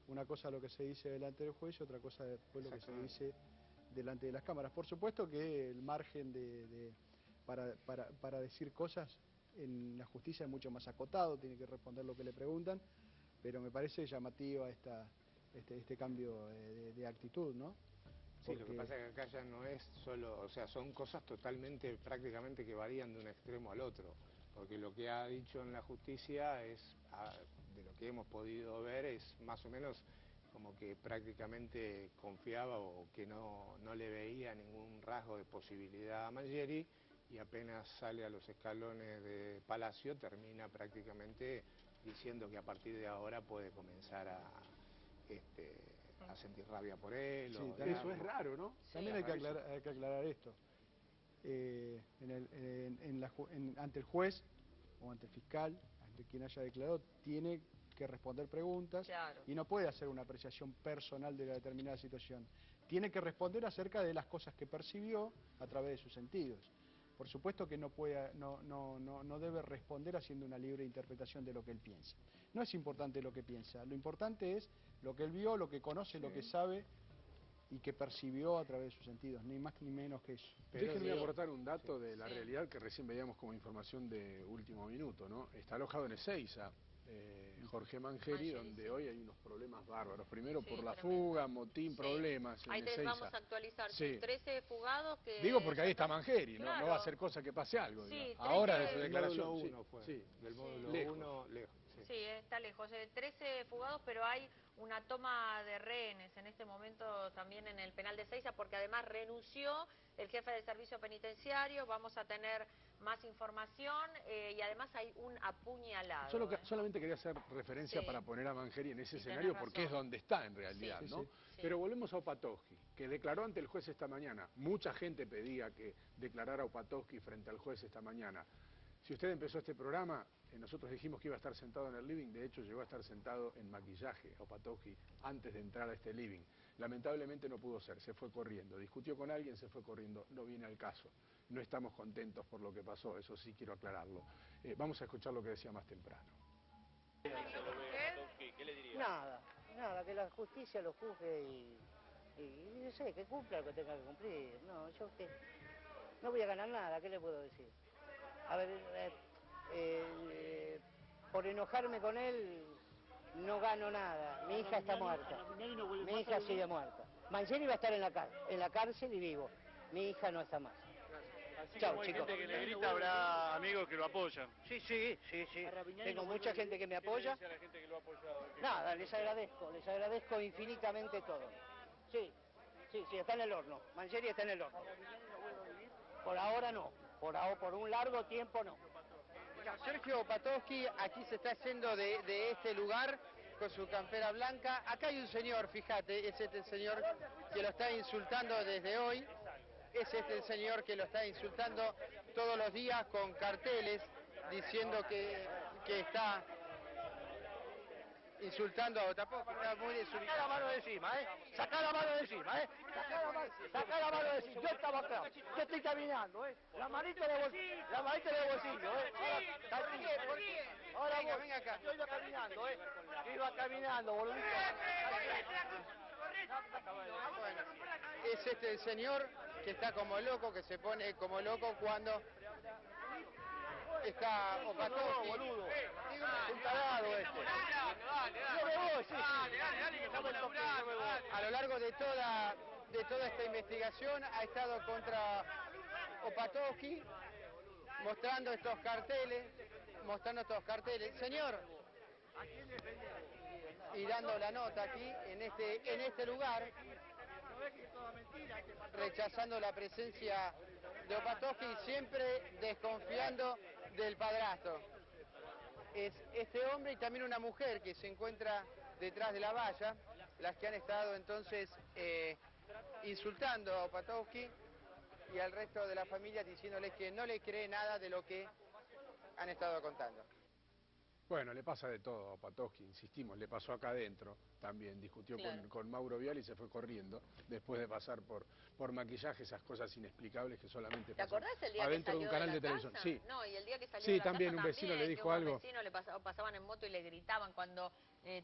C: Una cosa lo que se dice delante del juez y otra cosa después lo que se dice delante de las cámaras. Por supuesto que el margen para decir cosas en la justicia es mucho más acotado, tiene que responder lo que le preguntan, pero me parece llamativa este cambio de actitud, ¿no?
B: Sí, lo que pasa es que acá ya no es solo, o sea, son cosas totalmente, prácticamente que varían de un extremo al otro, porque lo que ha dicho en la justicia es, de lo que hemos podido ver, es más o menos como que prácticamente confiaba o que no le veía ningún rasgo de posibilidad a Mangieri, y apenas sale a los escalones de Palacio termina prácticamente diciendo que a partir de ahora puede comenzar a sentir rabia por él.
A: Sí, eso es raro, ¿no?
C: También hay que aclarar esto. Ante el juez o ante el fiscal, ante quien haya declarado, tiene que responder preguntas, y no puede hacer una apreciación personal de la determinada situación. Tiene que responder acerca de las cosas que percibió a través de sus sentidos. Por supuesto que no debe responder haciendo una libre interpretación de lo que él piensa. No es importante lo que piensa, lo importante es lo que él vio, lo que conoce, lo que sabe y que percibió a través de sus sentidos, ni más ni menos que eso.
A: Déjenme aportar un dato de la realidad que recién veíamos como información de último minuto, ¿no? Está alojado en Ezeiza Jorge Mangeri, donde
D: sí.
A: hoy hay unos problemas bárbaros. Primero
D: Sí,
A: por la
D: tremendo.
A: fuga, motín,
D: Sí.
A: problemas en
D: Ahí te
A: Ezeiza.
D: vamos a actualizar.
A: Sí.
D: 13 fugados que...
A: Digo porque ahí está Mangeri,
D: Claro.
A: no va a ser cosa que pase algo.
D: Sí,
A: Digamos. Ahora de su
D: 13
A: declaración.
B: Módulo
A: Sí,
B: 1 fue.
A: sí.
B: Del módulo
A: Lejos.
B: 1, lejos.
D: Sí, está lejos. 13 fugados, pero hay una toma de rehenes en este momento también en el penal de Ezeiza, porque además renunció el jefe del servicio penitenciario. Vamos a tener más información y además hay un apuñalado.
A: Solamente quería hacer referencia
D: Sí.
A: para poner a Mangeri en ese
D: Sí,
A: escenario
D: tenés
A: porque es
D: razón.
A: donde está en realidad,
C: Sí,
A: ¿no?
C: sí.
D: Sí.
A: Pero volvemos a Opatowski, que declaró ante el juez esta mañana. Mucha gente pedía que declarara Opatowski frente al juez esta mañana. Si usted empezó este programa, nosotros dijimos que iba a estar sentado en el living, de hecho llegó a estar sentado en maquillaje, Opatowski, antes de entrar a este living. Lamentablemente no pudo ser, se fue corriendo, discutió con alguien, se fue corriendo, no viene al caso. No estamos contentos por lo que pasó, eso sí quiero aclararlo. Vamos a escuchar lo que decía más temprano.
E: ¿Qué le diría? Nada, que la justicia lo juzgue y no sé, que cumpla lo que tenga que cumplir. No, yo que no voy a ganar nada, ¿qué le puedo decir? A ver, por enojarme con él no gano nada. Mi hija está muerta. Mi hija sigue muerta. Mangeri va a estar en la cárcel y vivo. Mi hija no está más.
I: Así
E: Chao,
I: como hay
E: chicos.
I: gente que le grita, habrá amigos que lo apoyan.
E: Sí. Tengo mucha gente que me apoya.
I: ¿Qué le dice a la gente que lo ha apoyado?
E: Nada, les agradezco infinitamente todo. Sí, está en el horno. Mangeri está en el horno. Por ahora no. Por un largo tiempo no. Sergio Opatowski aquí se está yendo de este lugar con su campera blanca. Acá hay un señor, fíjate, es este señor que lo está insultando desde hoy. Es este el señor que lo está insultando todos los días con carteles diciendo que está insultando a Opatowski. Está muy desubicado.
F: Sacá la mano de encima, Sacá la mano de encima, Sacá la mano de encima. Yo estaba acá. Yo estoy caminando, La manita de bolsillo, Ahora
E: venga acá.
F: Yo iba caminando, Iba caminando, boludito.
E: Bueno, es este el señor que está como loco, que se pone como loco cuando está Opatowski.
F: Un tarado este. Yo me voy,
E: A lo largo de toda esta investigación ha estado contra Opatowski, mostrando estos carteles. Señor, y dando la nota aquí, en este lugar, rechazando la presencia de Opatowski y siempre desconfiando del padrastro. Es este hombre y también una mujer que se encuentra detrás de la valla, las que han estado entonces insultando a Opatowski y al resto de la familia diciéndoles que no le cree nada de lo que han estado contando.
A: Bueno, le pasa de todo a Opatowski, insistimos, le pasó acá adentro también, discutió
D: Claro.
A: con Mauro Vial y se fue corriendo, después de pasar por maquillaje, esas cosas inexplicables que solamente
D: ¿Te
A: pasan
D: acordás el día que
A: adentro
D: salió
A: de un canal
D: la
A: de televisión.
D: casa?
A: Sí.
D: No, y el día que salió
A: Sí,
D: de la
A: también
D: casa
A: un vecino le dijo
D: que
A: algo.
D: Un vecino pasaban en moto y le gritaban cuando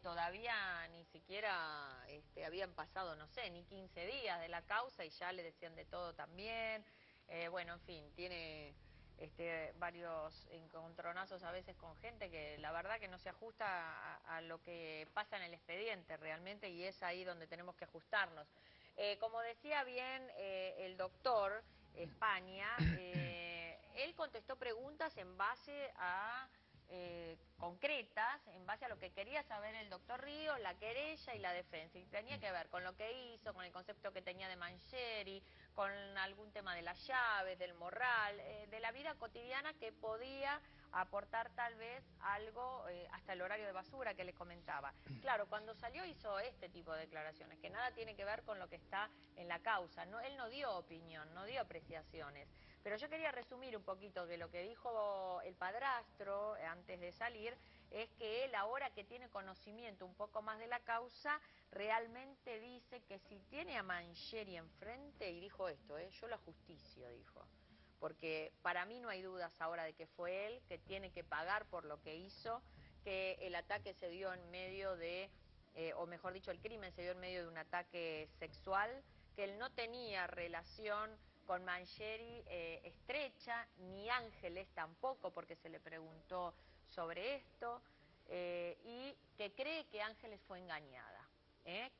D: todavía ni siquiera habían pasado, no sé, ni 15 días de la causa y ya le decían de todo también. Bueno, en fin, tiene varios encontronazos a veces con gente que la verdad que no se ajusta a lo que pasa en el expediente realmente y es ahí donde tenemos que ajustarnos. Como decía bien el doctor España, él contestó preguntas en base a concretas, en base a lo que quería saber el doctor Río, la querella y la defensa. Y tenía que ver con lo que hizo, con el concepto que tenía de Mangeri, con algún tema de las llaves, del morral, de la vida cotidiana que podía aportar tal vez algo hasta el horario de basura que les comentaba. Claro, cuando salió hizo este tipo de declaraciones, que nada tiene que ver con lo que está en la causa. No, él no dio opinión, no dio apreciaciones. Pero yo quería resumir un poquito que lo que dijo el padrastro antes de salir es que él, ahora que tiene conocimiento un poco más de la causa, realmente dice que si tiene a Mangeri enfrente, y dijo esto, yo la justicio, dijo. Porque para mí no hay dudas ahora de que fue él, que tiene que pagar por lo que hizo, que el ataque se dio en medio de, o mejor dicho, el crimen se dio en medio de un ataque sexual, que él no tenía relación con Mangeri estrecha, ni Ángeles tampoco, porque se le preguntó sobre esto. y que cree que Ángeles fue engañada.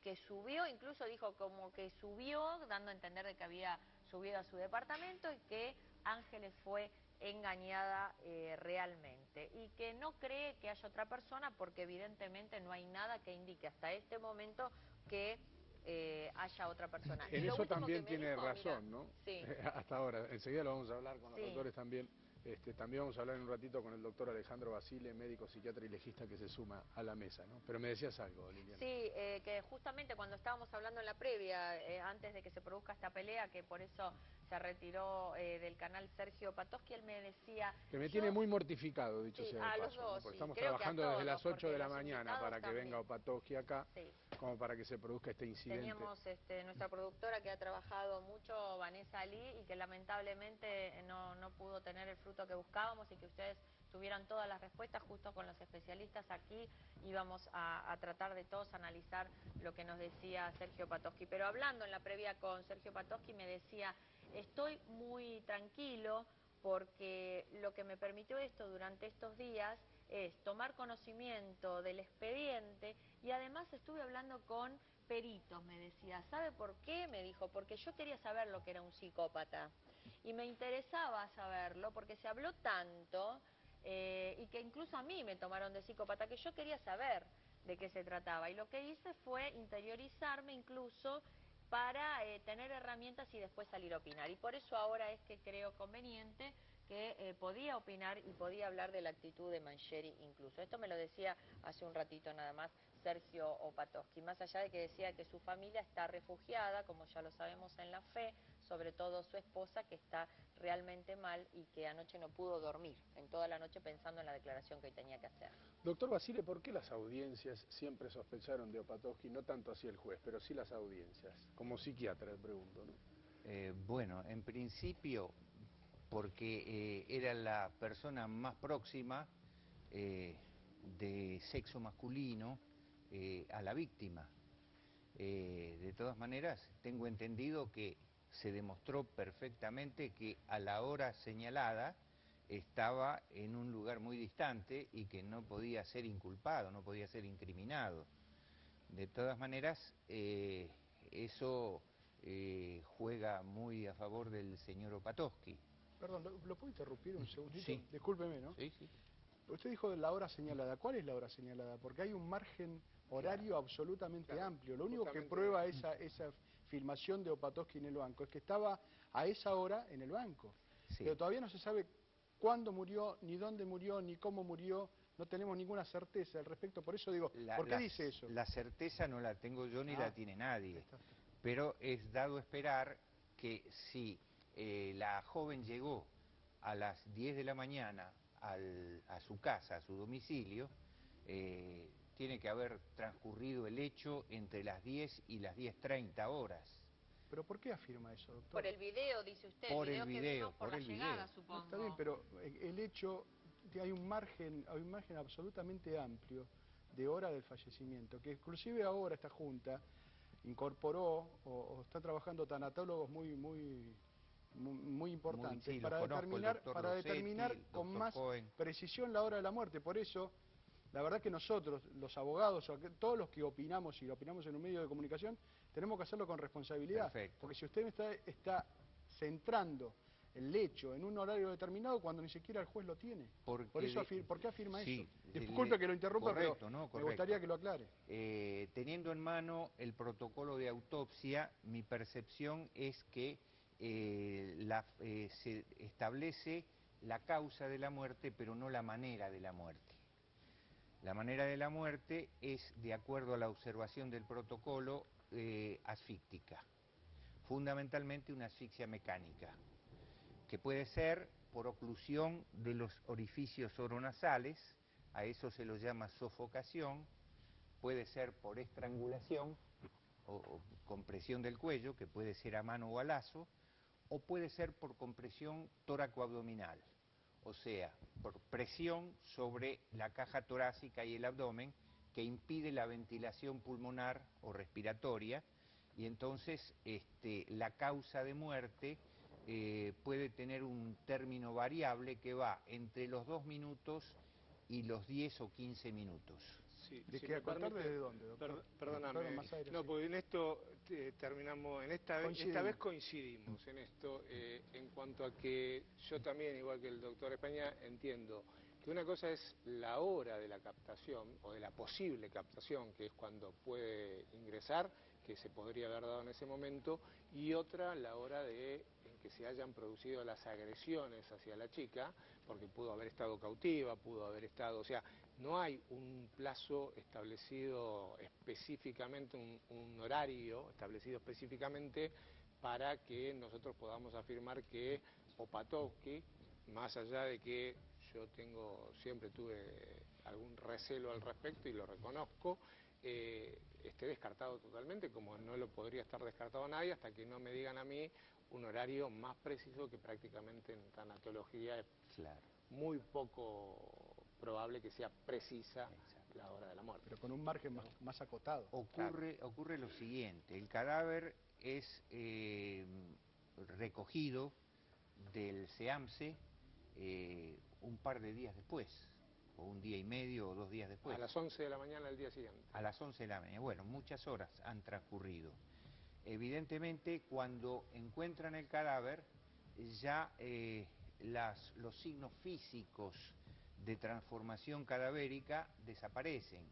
D: Que subió, incluso dijo como que subió, dando a entender de que había subido a su departamento y que Ángeles fue engañada realmente y que no cree que haya otra persona porque evidentemente no hay nada que indique hasta este momento que haya otra persona.
A: En
D: Y lo
A: eso
D: último
A: también
D: que me
A: tiene
D: dijo,
A: razón,
D: mira,
A: ¿no?
D: sí.
A: Hasta ahora, enseguida lo vamos a hablar con los
D: Sí.
A: doctores también. También vamos a hablar en un ratito con el doctor Alejandro Basile, médico, psiquiatra y legista que se suma a la mesa, ¿no? Pero me decías algo, Liliana.
D: Sí, que justamente cuando estábamos hablando en la previa, antes de que se produzca esta pelea, que por eso se retiró del canal Sergio Patoski, él me decía...
A: Que me tiene muy mortificado, dicho
D: Sí,
A: sea de
D: a
A: paso,
D: los dos,
A: ¿no? Porque
D: sí,
A: estamos
D: creo que a
A: trabajando desde
D: todos,
A: las 8 de
D: porque
A: la
D: los
A: mañana
D: invitados
A: para que
D: también.
A: venga Opatoski acá,
D: Sí.
A: como para que se produzca este incidente.
D: Teníamos nuestra productora que ha trabajado mucho, Vanessa Ali, y que lamentablemente no pudo tener el fruto que buscábamos y que ustedes tuvieran todas las respuestas justo con los especialistas aquí. Íbamos a tratar de todos analizar lo que nos decía Sergio Patoski. Pero hablando en la previa con Sergio Patoski me decía, estoy muy tranquilo porque lo que me permitió esto durante estos días es tomar conocimiento del expediente y además estuve hablando con peritos, me decía. ¿Sabe por qué? Me dijo, porque yo quería saber lo que era un psicópata y me interesaba saberlo porque se habló tanto y que incluso a mí me tomaron de psicópata que yo quería saber de qué se trataba y lo que hice fue interiorizarme incluso para tener herramientas y después salir a opinar. Y por eso ahora es que creo conveniente que podía opinar y podía hablar de la actitud de Mangieri incluso. Esto me lo decía hace un ratito nada más Sergio Opatoski, más allá de que decía que su familia está refugiada, como ya lo sabemos, en la fe, sobre todo su esposa, que está realmente mal y que anoche no pudo dormir, en toda la noche pensando en la declaración que hoy tenía que hacer.
A: Doctor Basile, ¿por qué las audiencias siempre sospecharon de Opatoski? No tanto así el juez, pero sí las audiencias. Como psiquiatra, le pregunto, ¿no?
L: Bueno, en principio, porque era la persona más próxima de sexo masculino a la víctima. De todas maneras, tengo entendido que se demostró perfectamente que a la hora señalada estaba en un lugar muy distante y que no podía ser inculpado, no podía ser incriminado. De todas maneras, eso juega muy a favor del señor Opatoski.
C: Perdón, ¿lo puedo interrumpir un segundito?
L: Sí.
C: Discúlpeme, ¿no?
L: Sí, sí.
C: Usted dijo de la hora señalada. ¿Cuál es la hora señalada? Porque hay un margen horario absolutamente amplio. Lo único que prueba esa filmación de Opatoski en el banco es que estaba a esa hora en el banco.
L: Sí.
C: Pero todavía no se sabe cuándo murió, ni dónde murió, ni cómo murió. No tenemos ninguna certeza al respecto. Por eso digo, ¿por qué dice eso?
L: La certeza no la tengo yo ni la tiene nadie. Pero es dado esperar que si la joven llegó a las 10 de la mañana a su casa, a su domicilio, tiene que haber transcurrido el hecho entre las 10 y las 10:30 horas.
C: ¿Pero por qué afirma eso, doctor?
D: Por el video, dice usted,
L: por el
D: que
L: video,
D: vimos por la llegada, supongo.
C: No, está bien, pero el hecho, hay un margen absolutamente amplio de hora del fallecimiento, que inclusive ahora esta Junta incorporó o está trabajando tanatólogos muy importantes para determinar con más precisión la hora de la muerte. Por eso, la verdad que nosotros, los abogados, todos los que opinamos y opinamos en un medio de comunicación, tenemos que hacerlo con responsabilidad.
L: Perfecto.
C: Porque si usted está centrando el hecho en un horario determinado cuando ni siquiera el juez lo tiene. ¿Por qué afirma eso? Disculpe que lo interrumpa, pero me gustaría que lo aclare.
L: Teniendo en mano el protocolo de autopsia, mi percepción es que se establece la causa de la muerte, pero no la manera de la muerte. La manera de la muerte es, de acuerdo a la observación del protocolo, asfíctica. Fundamentalmente una asfixia mecánica, que puede ser por oclusión de los orificios oronasales, a eso se lo llama sofocación, puede ser por estrangulación o compresión del cuello, que puede ser a mano o a lazo, o puede ser por compresión tóraco-abdominal, o sea, por presión sobre la caja torácica y el abdomen, que impide la ventilación pulmonar o respiratoria, y entonces la causa de muerte puede tener un término variable que va entre los 2 minutos y los 10 o 15 minutos.
B: Sí,
C: ¿De
B: si
C: qué?
B: me
C: ¿A contar
B: permite,
C: desde dónde, doctor?
B: Perdóname,
C: Más aire,
B: no,
C: sí.
B: porque en esto terminamos, esta
C: Coincidimos.
B: vez coincidimos en esto, en cuanto a que yo también, igual que el doctor España, entiendo que una cosa es la hora de la captación, o de la posible captación, que es cuando puede ingresar, que se podría haber dado en ese momento, y otra la hora en que se hayan producido las agresiones hacia la chica, porque pudo haber estado cautiva, pudo haber estado, o sea, no hay un plazo establecido específicamente, un horario establecido específicamente para que nosotros podamos afirmar que Opatowski, más allá de que yo siempre tuve algún recelo al respecto y lo reconozco, esté descartado totalmente, como no lo podría estar descartado nadie hasta que no me digan a mí un horario más preciso, que prácticamente en tanatología es muy poco probable que sea precisa la hora de la muerte.
C: Pero con un margen más acotado.
L: Ocurre lo siguiente, el cadáver es recogido del SEAMSE un par de días después, o un día y medio o 2 días después.
B: A las 11 de la mañana del día siguiente.
L: A las 11 de la mañana, bueno, muchas horas han transcurrido. Evidentemente, cuando encuentran el cadáver, ya los signos físicos de transformación cadavérica desaparecen.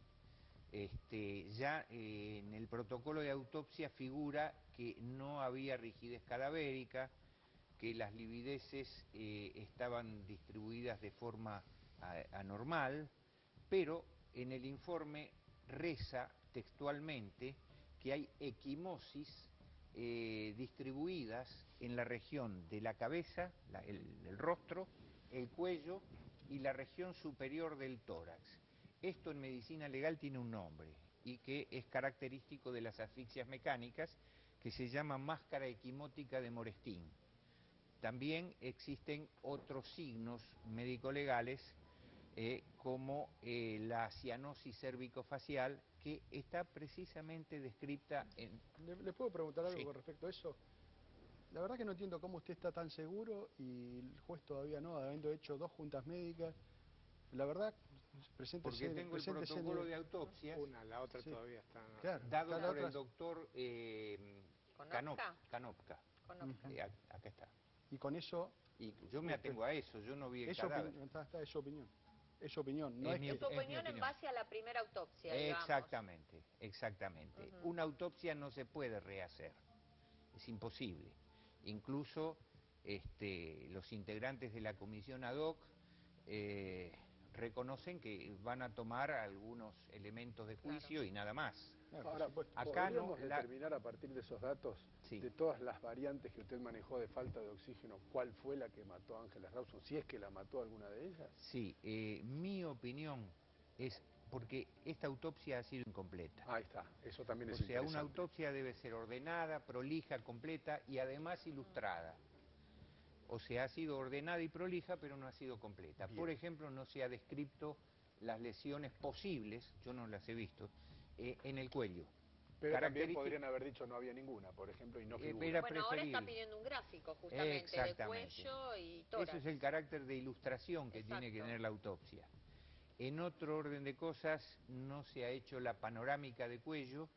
L: Ya en el protocolo de autopsia figura que no había rigidez cadavérica, que las livideces estaban distribuidas de forma anormal, pero en el informe reza textualmente que hay equimosis distribuidas en la región de la cabeza, el rostro, el cuello y la región superior del tórax. Esto en medicina legal tiene un nombre y que es característico de las asfixias mecánicas, que se llama máscara equimótica de Morestin. También existen otros signos médico-legales como la cianosis cervicofacial, que está precisamente descrita en...
C: ¿Le puedo preguntar algo
L: Sí.
C: con respecto a eso? La verdad que no entiendo cómo usted está tan seguro y el juez todavía no, habiendo hecho 2 juntas médicas. La verdad, preséntese...
L: Porque tengo el protocolo de autopsias.
B: La otra
C: Sí.
B: todavía está...
C: Claro,
L: Dado
C: está la
L: por el
C: otra-
L: doctor Kanopka. Acá está.
C: Y con eso...
L: Y yo me atengo a eso, yo no vi el cadáver.
C: Es su opinión. Es su opinión. No es
L: mi
C: que...
D: Tu opinión en base a la primera autopsia,
L: Exactamente, exactamente.
D: Ujú.
L: Una autopsia no se puede rehacer, es imposible. Incluso los integrantes de la comisión ad hoc reconocen que van a tomar algunos elementos de juicio y nada más.
A: Ahora,
L: acá
A: ¿podríamos determinar a partir de esos datos, de todas las variantes que usted manejó de falta de oxígeno, cuál fue la que mató a Ángeles Rawson, si es que la mató alguna de ellas?
L: Sí, mi opinión es, porque esta autopsia ha sido incompleta.
A: Ahí está, eso también es
L: O sea,
A: interesante.
L: una autopsia debe ser ordenada, prolija, completa y además ilustrada. O sea, ha sido ordenada y prolija, pero no ha sido completa.
A: Bien.
L: Por ejemplo, no se ha descrito las lesiones posibles, yo no las he visto, en el cuello.
A: Pero también podrían haber dicho no había ninguna, por ejemplo, y no figura.
D: Bueno, ahora está pidiendo un gráfico justamente de cuello y tórax.
L: Ese es el carácter de ilustración que tiene que tener la autopsia. En otro orden de cosas, no se ha hecho la panorámica de cuello,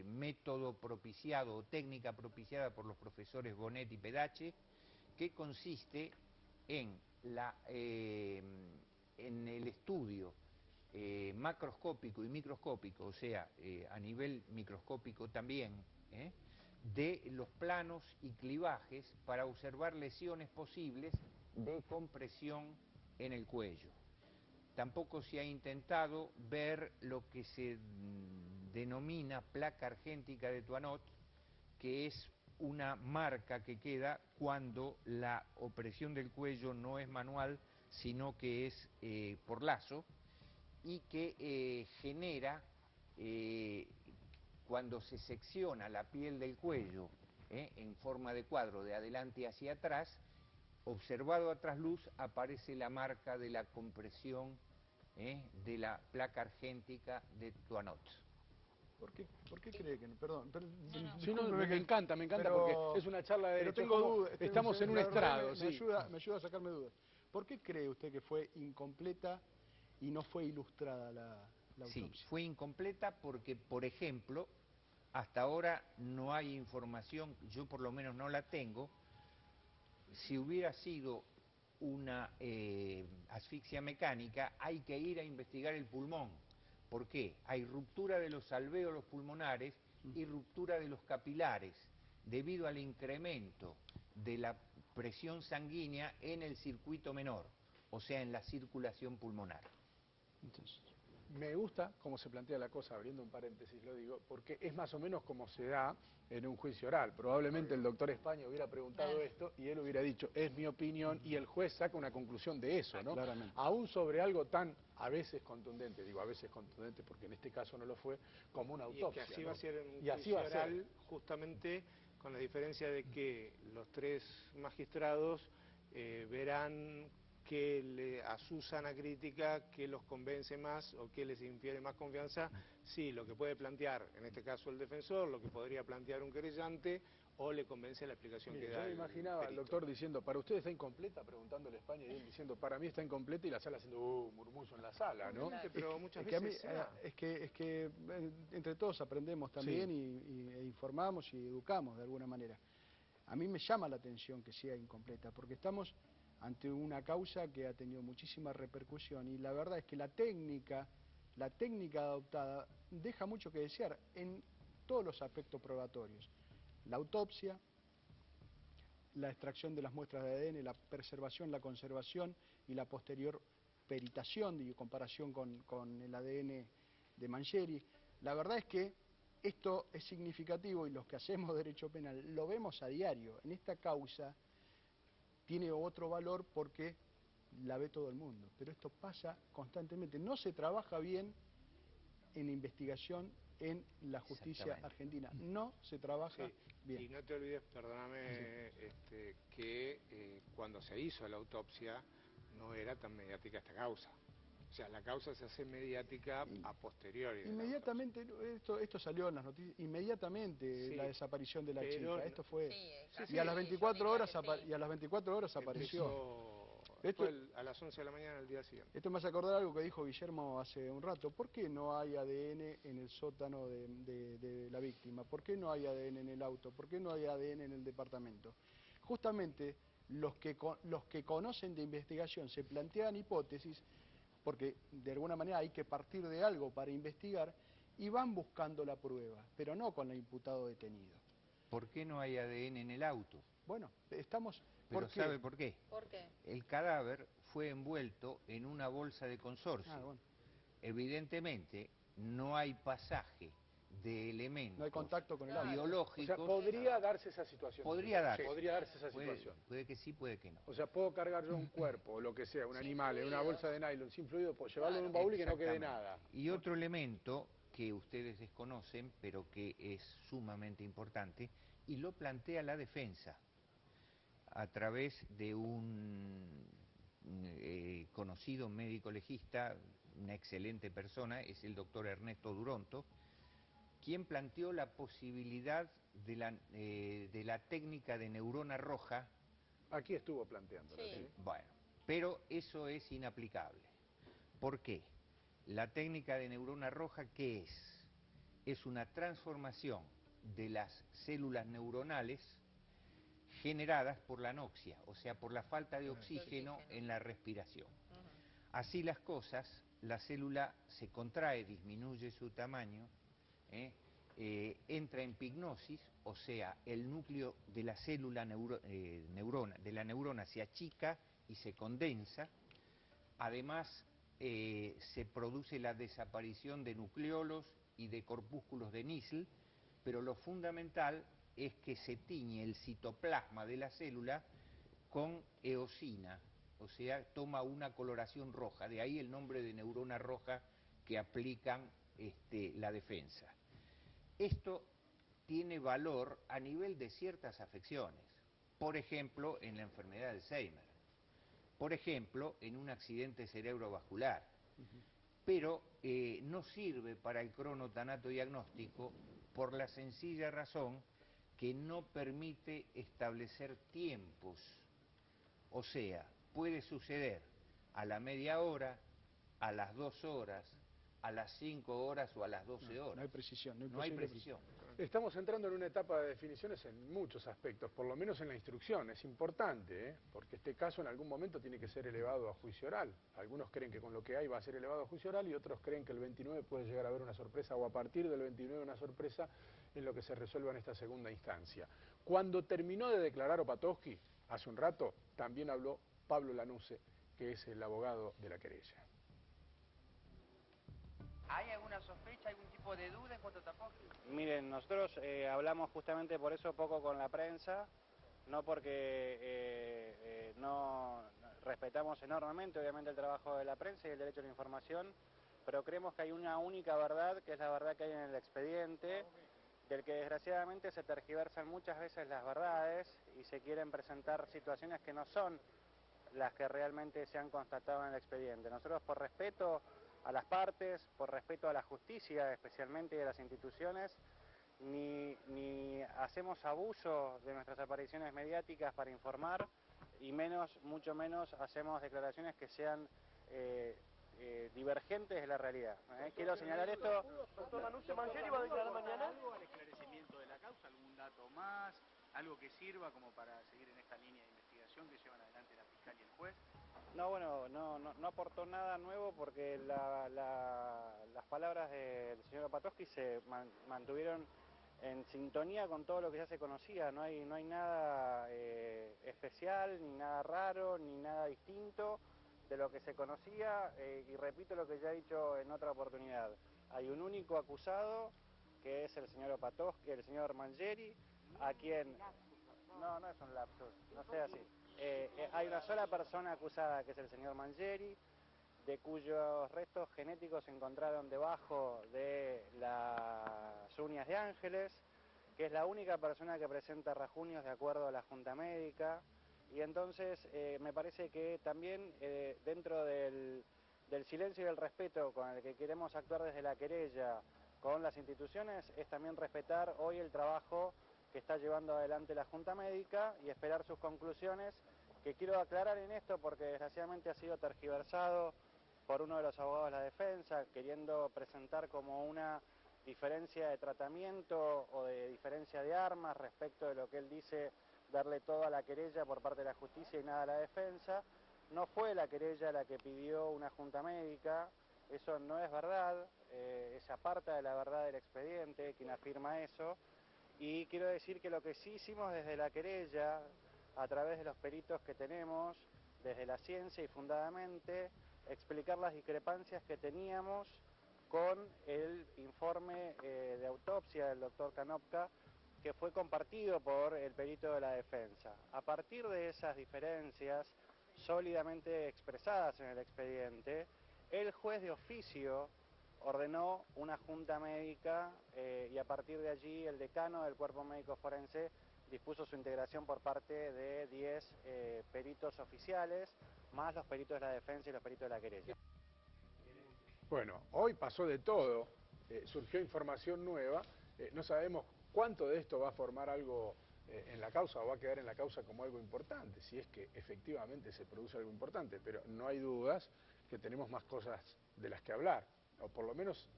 L: método propiciado o técnica propiciada por los profesores Bonet y Pedache, que consiste en el estudio macroscópico y microscópico, o sea, a nivel microscópico también, de los planos y clivajes para observar lesiones posibles de compresión en el cuello. Tampoco se ha intentado ver lo que se denomina placa argéntica de Toinot, que es una marca que queda cuando la opresión del cuello no es manual, sino que es por lazo, y que genera, cuando se secciona la piel del cuello en forma de cuadro de adelante hacia atrás, observado a trasluz, aparece la marca de la compresión de la placa argéntica de Toinot.
C: ¿Por qué cree que no? Perdón.
A: Sí, no, me encanta porque es una charla de
C: pero
A: derecho.
C: tengo dudas.
A: Estamos en un estrado,
C: me ayuda a sacarme dudas. ¿Por qué cree usted que fue incompleta y no fue ilustrada la autopsia?
L: Sí, fue incompleta porque, por ejemplo, hasta ahora no hay información, yo por lo menos no la tengo, si hubiera sido una asfixia mecánica, hay que ir a investigar el pulmón. ¿Por qué? Hay ruptura de los alvéolos pulmonares y ruptura de los capilares debido al incremento de la presión sanguínea en el circuito menor, o sea, en la circulación pulmonar.
A: Entonces, me gusta cómo se plantea la cosa, abriendo un paréntesis lo digo, porque es más o menos como se da en un juicio oral. Probablemente el doctor España hubiera preguntado esto y él hubiera dicho, es mi opinión, y el juez saca una conclusión de eso, ¿no?
C: Claramente.
A: Aún sobre algo tan a veces contundente, digo a veces contundente porque en este caso no lo fue, como una autopsia.
B: Y que así
A: ¿no?
B: va a ser en un
A: Y así
B: juicio
A: va a ser.
B: oral, justamente con la diferencia de que los tres magistrados verán qué le asusan a crítica, qué los convence más o qué les infiere más confianza, sí, lo que puede plantear, en este caso el defensor, lo que podría plantear un querellante, o le convence la explicación
A: Mire,
B: que
A: yo
B: da
A: me
B: el
A: imaginaba al
B: perito.
A: doctor diciendo, ¿para usted está incompleta? Preguntándole a España y él diciendo, para mí está incompleta, y la sala haciendo, murmullo en la sala, ¿no?
B: Pero muchas
C: Es que,
B: veces se da.
C: es que entre todos aprendemos también e informamos y educamos de alguna manera. A mí me llama la atención que sea incompleta, porque estamos ante una causa que ha tenido muchísima repercusión y la verdad es que la técnica adoptada deja mucho que desear en todos los aspectos probatorios. La autopsia, la extracción de las muestras de ADN, la preservación, la conservación y la posterior peritación y comparación con el ADN de Mangieri. La verdad es que esto es significativo y los que hacemos derecho penal lo vemos a diario. En esta causa tiene otro valor porque la ve todo el mundo, pero esto pasa constantemente. No se trabaja bien en investigación en la justicia argentina. No se trabaja bien.
B: Y no te olvides, perdóname, que cuando se hizo la autopsia no era tan mediática esta causa. O sea, la causa se hace mediática a posteriori.
C: Inmediatamente, esto salió en las noticias, inmediatamente la desaparición de la chica. Esto fue... y a las 24 horas apareció.
B: Fue a las 11 de la mañana del día siguiente.
C: Esto me hace acordar algo que dijo Guillermo hace un rato. ¿Por qué no hay ADN en el sótano de la víctima? ¿Por qué no hay ADN en el auto? ¿Por qué no hay ADN en el departamento? Justamente los que conocen de investigación se plantean hipótesis, porque de alguna manera hay que partir de algo para investigar, y van buscando la prueba, pero no con el imputado detenido.
L: ¿Por qué no hay ADN en el auto?
C: Bueno, estamos...
L: Pero ¿sabe por qué?
D: ¿Por qué?
L: El cadáver fue envuelto en una bolsa de consorcio. Evidentemente, no hay pasaje de elementos
C: no hay contacto con el agua.
L: biológicos.
A: O sea, podría darse esa situación.
L: Podría darse.
A: Podría darse esa situación.
L: Puede que sí, puede que no.
A: O sea, puedo cargar yo un cuerpo, o lo que sea, un animal, en una bolsa de nylon sin fluido, puedo llevarlo en un baúl y que no quede nada.
L: Y otro elemento que ustedes desconocen, pero que es sumamente importante, y lo plantea la defensa a través de un conocido médico legista, una excelente persona, es el doctor Ernesto Duronto, quien planteó la posibilidad de la técnica de neurona roja.
A: Aquí estuvo planteando.
L: Bueno, pero eso es inaplicable. ¿Por qué? La técnica de neurona roja, ¿qué es? Es una transformación de las células neuronales generadas por la anoxia, o sea, por la falta de oxígeno en la respiración. Así las cosas, la célula se contrae, disminuye su tamaño, entra en pignosis, o sea, el núcleo de la célula de la neurona se achica y se condensa. Además, se produce la desaparición de nucleolos y de corpúsculos de Nissl, pero lo fundamental es que se tiñe el citoplasma de la célula con eosina, o sea, toma una coloración roja, de ahí el nombre de neurona roja que aplican la defensa. Esto tiene valor a nivel de ciertas afecciones, por ejemplo, en la enfermedad de Alzheimer, por ejemplo, en un accidente cerebrovascular, pero no sirve para el cronotanato diagnóstico por la sencilla razón que no permite establecer tiempos. O sea, puede suceder a la media hora, a las 2 horas, a las 5 horas o a las 12 horas.
C: No hay precisión.
L: No hay precisión.
A: Estamos entrando en una etapa de definiciones en muchos aspectos, por lo menos en la instrucción. Es importante, porque este caso en algún momento tiene que ser elevado a juicio oral. Algunos creen que con lo que hay va a ser elevado a juicio oral y otros creen que el 29 puede llegar a haber una sorpresa o a partir del 29 una sorpresa en lo que se resuelva en esta segunda instancia. Cuando terminó de declarar Opatowski, hace un rato, también habló Pablo Lanuse, que es el abogado de la querella.
M: ¿Hay alguna sospecha, algún tipo de duda en cuanto a Opatowski?
N: Miren, nosotros hablamos justamente por eso poco con la prensa, no porque no respetamos enormemente obviamente el trabajo de la prensa y el derecho a la información, pero creemos que hay una única verdad, que es la verdad que hay en el expediente, del que desgraciadamente se tergiversan muchas veces las verdades y se quieren presentar situaciones que no son las que realmente se han constatado en el expediente. Nosotros, por respeto a las partes, por respeto a la justicia especialmente y de las instituciones, ni hacemos abuso de nuestras apariciones mediáticas para informar y mucho menos hacemos declaraciones que sean divergentes de la realidad. Quiero señalar esto.
F: ¿Doctor Lanuse, Mangieri va a declarar mañana?
M: ¿Algo al esclarecimiento de la causa? ¿Algún dato más? ¿Algo que sirva como para seguir en esta línea de investigación que llevan adelante la fiscal y el juez?
N: No, bueno, no aportó nada nuevo porque las palabras del señor Opatowski se mantuvieron en sintonía con todo lo que ya se conocía. No hay nada especial, ni nada raro, ni nada distinto de lo que se conocía, y repito lo que ya he dicho en otra oportunidad. Hay un único acusado, que es el señor Opatowski, el señor Mangieri, a quien... No es un lapsus, no sea así. Hay una sola persona acusada, que es el señor Mangieri, de cuyos restos genéticos se encontraron debajo de las uñas de Ángeles, que es la única persona que presenta rasguños de acuerdo a la Junta Médica, y entonces me parece que también dentro del silencio y del respeto con el que queremos actuar desde la querella con las instituciones, es también respetar hoy el trabajo que está llevando adelante la Junta Médica y esperar sus conclusiones, que quiero aclarar en esto porque desgraciadamente ha sido tergiversado por uno de los abogados de la defensa, queriendo presentar como una diferencia de tratamiento o de diferencia de armas respecto de lo que él dice darle todo a la querella por parte de la justicia y nada a la defensa. No fue la querella la que pidió una Junta Médica, eso no es verdad, es aparta de la verdad del expediente quien afirma eso. Y quiero decir que lo que sí hicimos desde la querella, a través de los peritos que tenemos, desde la ciencia y fundadamente, explicar las discrepancias que teníamos con el informe de autopsia del doctor Kanopka, que fue compartido por el perito de la defensa. A partir de esas diferencias sólidamente expresadas en el expediente, el juez de oficio ordenó una junta médica y a partir de allí el decano del Cuerpo Médico Forense dispuso su integración por parte de 10 peritos oficiales, más los peritos de la defensa y los peritos de la querella.
A: Bueno, hoy pasó de todo, surgió información nueva, no sabemos cuánto de esto va a formar algo en la causa o va a quedar en la causa como algo importante, si es que efectivamente se produce algo importante, pero no hay dudas que tenemos más cosas de las que hablar, o por lo menos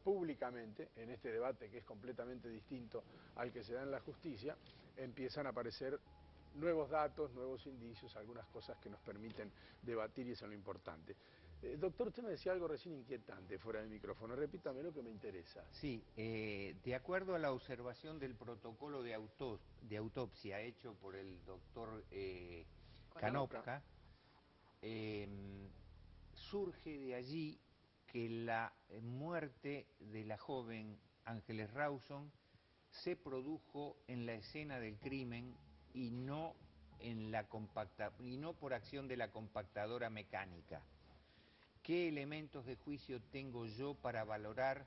A: públicamente, en este debate que es completamente distinto al que se da en la justicia, empiezan a aparecer nuevos datos, nuevos indicios, algunas cosas que nos permiten debatir y eso es lo importante. Doctor, usted me decía algo recién inquietante fuera del micrófono, repítame lo que me interesa.
L: Sí, de acuerdo a la observación del protocolo de autopsia hecho por el doctor Kanopka, surge de allí que la muerte de la joven Ángeles Rawson se produjo en la escena del crimen y no por acción de la compactadora mecánica. ¿Qué elementos de juicio tengo yo para valorar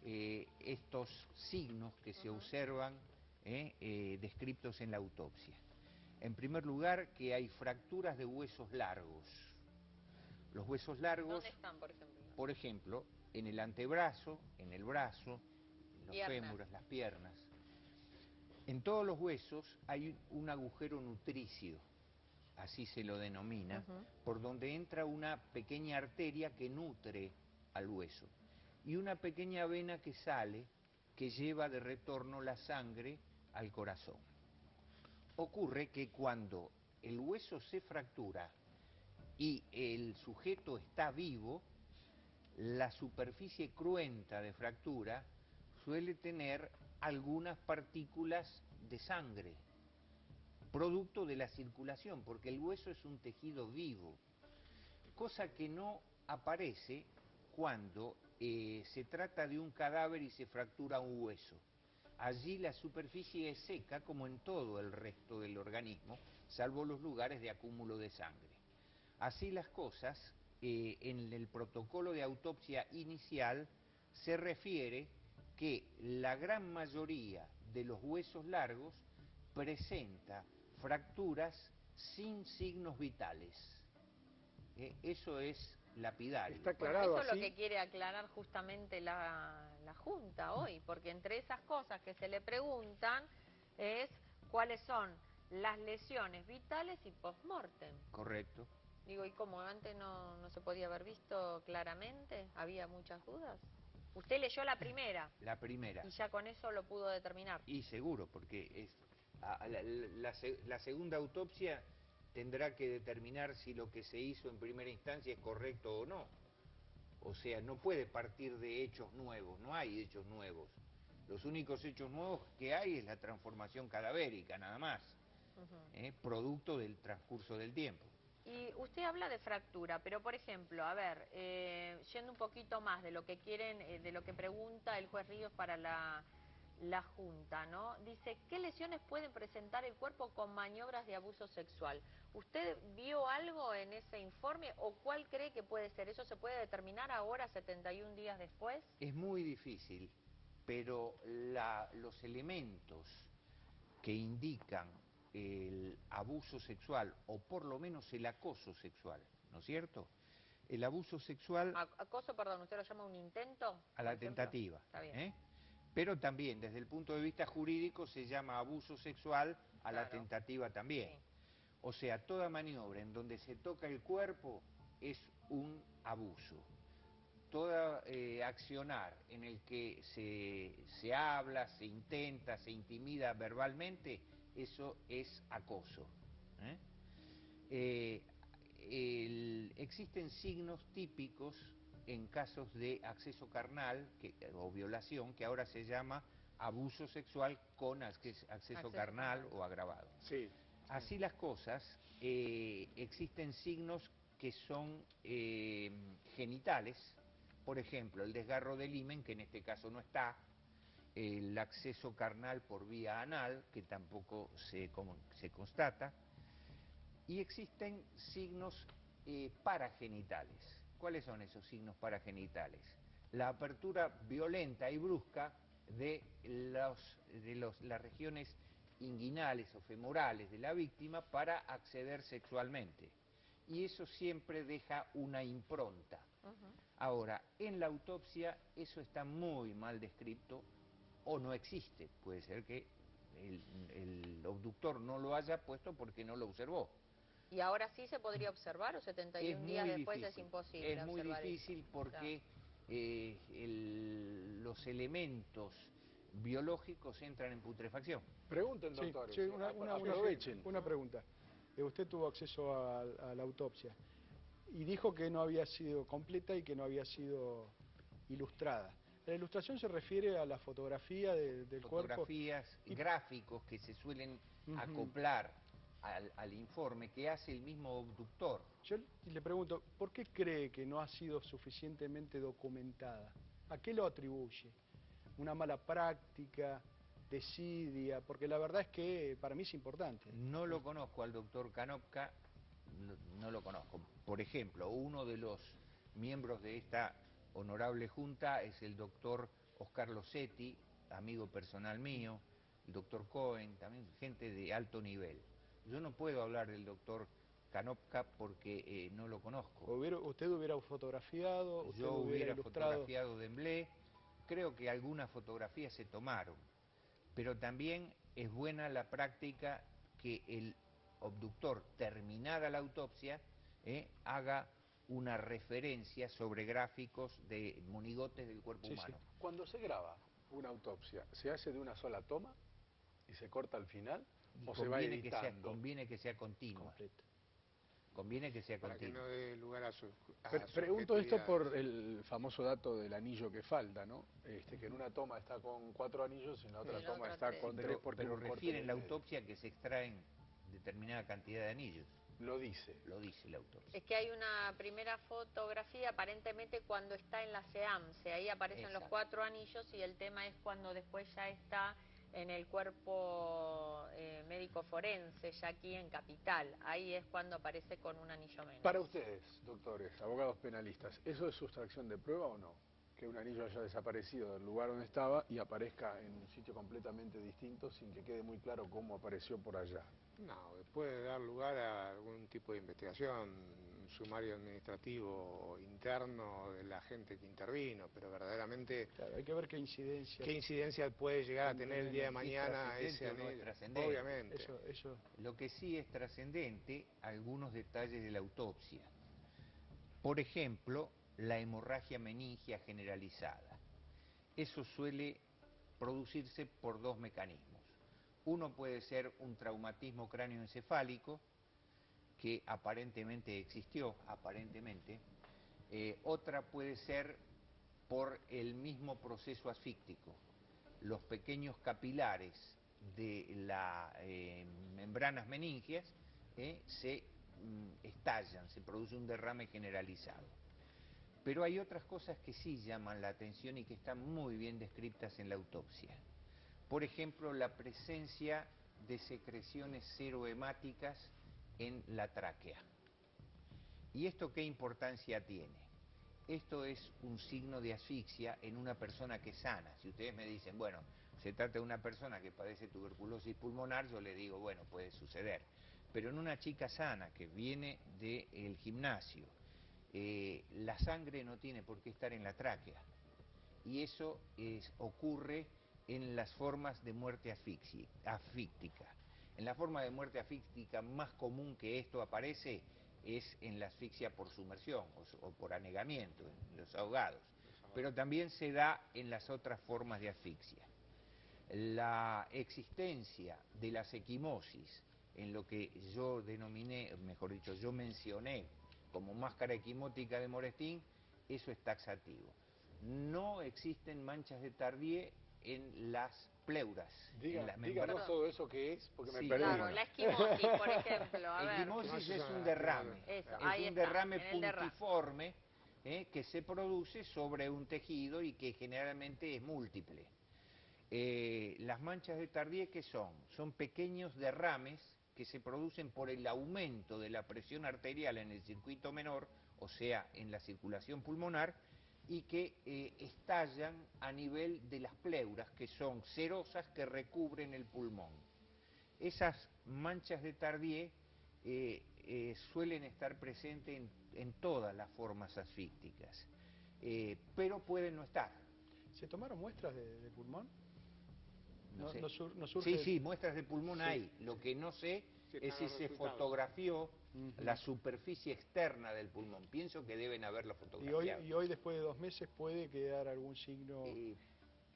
L: estos signos que se observan descritos en la autopsia? En primer lugar, que hay fracturas de huesos largos. Los huesos largos...
D: ¿Dónde están, por ejemplo?
L: Por ejemplo, en el antebrazo, en el brazo, en los fémures, las piernas. En todos los huesos hay un agujero nutricio. así se lo denomina, por donde entra una pequeña arteria que nutre al hueso y una pequeña vena que sale, que lleva de retorno la sangre al corazón. Ocurre que cuando el hueso se fractura y el sujeto está vivo, la superficie cruenta de fractura suele tener algunas partículas de sangre, producto de la circulación, porque el hueso es un tejido vivo, cosa que no aparece cuando se trata de un cadáver y se fractura un hueso. Allí la superficie es seca como en todo el resto del organismo, salvo los lugares de acúmulo de sangre. Así las cosas, en el protocolo de autopsia inicial se refiere que la gran mayoría de los huesos largos presenta fracturas sin signos vitales. Eso es lapidario.
A: Está aclarado
D: Bueno, eso
A: así.
D: es lo que quiere aclarar justamente la Junta hoy, porque entre esas cosas que se le preguntan es cuáles son las lesiones vitales y post-mortem.
L: Correcto.
D: Digo, ¿y cómo antes no se podía haber visto claramente? ¿Había muchas dudas? Usted leyó la primera.
L: La primera.
D: Y ya con eso lo pudo determinar.
L: Y seguro, porque es, la segunda autopsia tendrá que determinar si lo que se hizo en primera instancia es correcto o no. O sea, no puede partir de hechos nuevos, no hay hechos nuevos. Los únicos hechos nuevos que hay es la transformación cadavérica, nada más, producto del transcurso del tiempo.
D: Y usted habla de fractura, pero por ejemplo, a ver, yendo un poquito más de lo que quieren, de lo que pregunta el juez Ríos para la Junta, ¿no? Dice, ¿qué lesiones pueden presentar el cuerpo con maniobras de abuso sexual? ¿Usted vio algo en ese informe o cuál cree que puede ser? ¿Eso se puede determinar ahora, 71 días después?
L: Es muy difícil, pero los elementos que indican el abuso sexual, o por lo menos el acoso sexual, ¿no es cierto? El abuso sexual...
D: Acoso, perdón, ¿usted lo llama un intento?
L: A la tentativa.
D: Está bien.
L: Pero también, desde el punto de vista jurídico, se llama abuso sexual a la tentativa también. Sí. O sea, toda maniobra en donde se toca el cuerpo es un abuso. Toda accionar en el que se habla, se intenta, se intimida verbalmente, eso es acoso. Existen signos típicos en casos de acceso carnal o violación, que ahora se llama abuso sexual con acceso carnal o agravado.
A: Sí.
L: Así las cosas, existen signos que son genitales, por ejemplo, el desgarro del himen, que en este caso no está, el acceso carnal por vía anal, que tampoco se constata, y existen signos paragenitales. ¿Cuáles son esos signos paragenitales? La apertura violenta y brusca de las regiones inguinales o femorales de la víctima para acceder sexualmente. Y eso siempre deja una impronta. Ahora, en la autopsia eso está muy mal descrito o no existe. Puede ser que el obductor no lo haya puesto porque no lo observó.
D: ¿Y ahora sí se podría observar o 71 días después es imposible?
L: Es muy difícil porque los elementos biológicos entran en putrefacción.
A: Pregunten, doctores.
C: Sí,
A: aprovechen.
C: Una pregunta. Usted tuvo acceso a la autopsia y dijo que no había sido completa y que no había sido ilustrada. La ilustración se refiere a la fotografía del cuerpo.
L: Fotografías, gráficos que se suelen acoplar al informe que hace el mismo obductor.
C: Yo le pregunto, ¿por qué cree que no ha sido suficientemente documentada? ¿A qué lo atribuye? ¿Una mala práctica? ¿Desidia? Porque la verdad es que para mí es importante.
L: No lo conozco al doctor Kanopka, no lo conozco. Por ejemplo, uno de los miembros de esta honorable junta es el doctor Oscar Losetti, amigo personal mío, el doctor Cohen, también gente de alto nivel. Yo no puedo hablar del doctor Kanopka porque no lo conozco.
C: ¿Usted hubiera fotografiado?
L: Yo hubiera fotografiado Demblé. Creo que algunas fotografías se tomaron, pero también es buena la práctica que el obductor, terminada la autopsia, haga una referencia sobre gráficos de monigotes del cuerpo humano.
A: Cuando se graba una autopsia, ¿se hace de una sola toma y se corta al final o se va editando?
L: Conviene que sea continua. Conviene que sea
B: para
L: continua.
B: que no dé lugar a
A: Pregunto esto por el famoso dato del anillo que falta, ¿no? Que en una toma está con 4 anillos y en la otra toma está con 3 porque
L: pero
A: hubo un corte
L: refiere en la
A: en el medio.
L: autopsia que se extraen determinada cantidad de anillos.
A: Lo dice.
L: Lo dice la autopsia.
D: Es que hay una primera fotografía aparentemente cuando está en la SEAMSE, ahí aparecen los 4 anillos y el tema es cuando después ya está en el cuerpo médico forense, ya aquí en Capital, ahí es cuando aparece con un anillo menos.
A: Para ustedes, doctores, abogados penalistas, ¿eso es sustracción de prueba o no? Que un anillo haya desaparecido del lugar donde estaba y aparezca en un sitio completamente distinto sin que quede muy claro cómo apareció por allá.
B: No, puede dar lugar a algún tipo de investigación, un sumario administrativo interno de la gente que intervino, pero verdaderamente...
C: Claro, hay que ver qué incidencia...
B: ¿Qué incidencia puede llegar a tener el día de mañana ese anillo?
L: No es trascendente.
B: Obviamente.
L: Lo que sí es trascendente, algunos detalles de la autopsia. Por ejemplo, la hemorragia meningia generalizada. Eso suele producirse por 2 mecanismos. Uno puede ser un traumatismo cráneoencefálico, que aparentemente existió, otra puede ser por el mismo proceso asfíctico. Los pequeños capilares de las membranas meningias se estallan, se produce un derrame generalizado. Pero hay otras cosas que sí llaman la atención y que están muy bien descritas en la autopsia. Por ejemplo, la presencia de secreciones serohemáticas en la tráquea. ¿Y esto qué importancia tiene? Esto es un signo de asfixia en una persona que es sana. Si ustedes me dicen, bueno, se trata de una persona que padece tuberculosis pulmonar, yo le digo, bueno, puede suceder. Pero en una chica sana que viene del gimnasio, la sangre no tiene por qué estar en la tráquea. Y eso ocurre en las formas de muerte asfíctica. En la forma de muerte asfíctica más común que esto aparece es en la asfixia por sumersión o por anegamiento, en los ahogados. Pero también se da en las otras formas de asfixia. La existencia de la equimosis, en lo que yo denominé, mejor dicho, yo mencioné como máscara equimótica de Morestín, eso es taxativo. No existen manchas de Tardieu en las pleuras.
A: Díganos todo eso que es, porque me perdí.
D: Claro, la esquimosis, por ejemplo. A ver.
L: Esquimosis es un derrame.
D: Eso,
L: es un derrame puntiforme que se produce sobre un tejido y que generalmente es múltiple. Las manchas de Tardieu, ¿qué son? Son pequeños derrames que se producen por el aumento de la presión arterial en el circuito menor, o sea, en la circulación pulmonar, y que estallan a nivel de las pleuras, que son cerosas que recubren el pulmón. Esas manchas de Tardieu suelen estar presentes en todas las formas asfícticas, pero pueden no estar.
C: ¿Se tomaron muestras de pulmón?
L: No sé.
C: No surge...
L: Sí, muestras de pulmón hay. Lo que no sé es si se fotografió la superficie externa del pulmón. Pienso que deben haberlo fotografiado.
C: Y hoy, después de 2 meses, puede quedar algún signo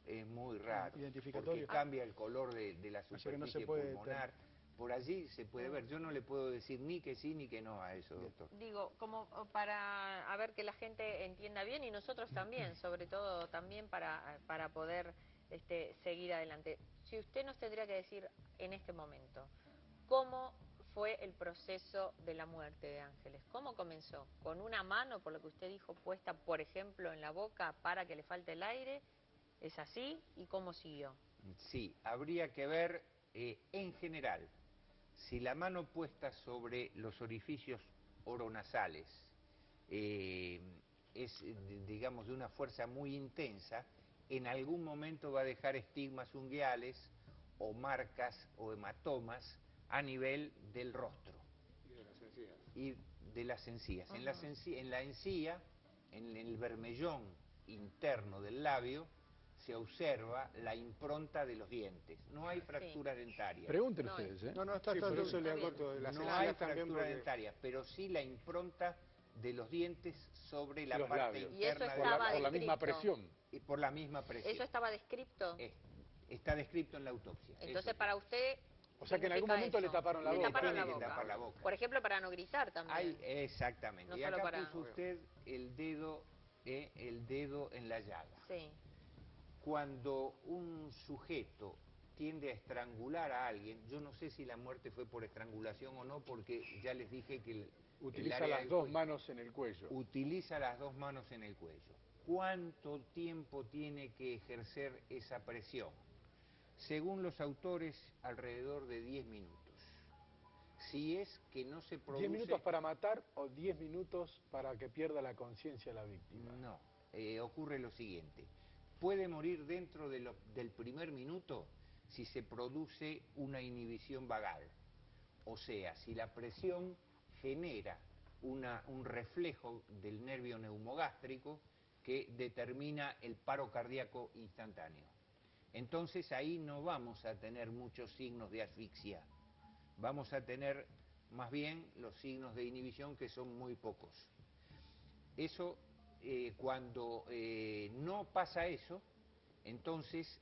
L: es muy raro,
C: identificatorio.
L: porque cambia el color de la superficie
C: no se puede
L: pulmonar. Por allí se puede ver. Yo no le puedo decir ni que sí ni que no a eso, doctor.
D: Digo, como para ver que la gente entienda bien y nosotros también, sobre todo también para poder seguir adelante. Si usted nos tendría que decir en este momento, ¿cómo fue el proceso de la muerte de Ángeles? ¿Cómo comenzó? ¿Con una mano, por lo que usted dijo, puesta, por ejemplo, en la boca para que le falte el aire? ¿Es así? ¿Y cómo siguió?
L: Sí, habría que ver en general si la mano puesta sobre los orificios oronasales es, digamos, de una fuerza muy intensa, en algún momento va a dejar estigmas unguiales o marcas o hematomas a nivel del rostro.
B: Y de las encías.
L: Y de las encías. En la encía, en el bermellón interno del labio, se observa la impronta de los dientes. No hay fracturas dentarias.
A: Pregunten ustedes, ¿eh?
B: No, está todo eso le acoto de las
L: No
B: encías
L: hay
B: también
L: fracturas
B: porque...
L: dentarias, pero sí la impronta de los dientes sobre la
A: Los
L: parte
A: labios.
D: Y eso
L: interna
D: estaba
A: por la misma
D: descrito.
A: presión.
L: y por la misma presión.
D: ¿Eso estaba descrito?
L: Está descrito en la autopsia.
D: Entonces, para usted...
A: O sea que en algún
D: significa
A: momento
D: eso.
A: le taparon la
D: Le
A: boca.
D: taparon la
L: Tiene que
D: boca.
L: tapar la boca.
D: Por ejemplo, para no gritar también.
L: Exactamente.
D: No
L: Y
D: solo
L: acá
D: para...
L: puso usted el dedo en la llaga.
D: Sí.
L: Cuando un sujeto tiende a estrangular a alguien, yo no sé si la muerte fue por estrangulación o no, porque ya les dije que
A: Utiliza las dos manos en el cuello.
L: Utiliza las dos manos en el cuello. ¿Cuánto tiempo tiene que ejercer esa presión? Según los autores, alrededor de 10 minutos. Si es que no se produce...
A: ¿10 minutos para matar o 10 minutos para que pierda la conciencia la víctima?
L: No, ocurre lo siguiente. Puede morir dentro del primer minuto si se produce una inhibición vagal. O sea, si la presión genera un reflejo del nervio neumogástrico que determina el paro cardíaco instantáneo. Entonces ahí no vamos a tener muchos signos de asfixia. Vamos a tener más bien los signos de inhibición, que son muy pocos. Eso, cuando no pasa eso, entonces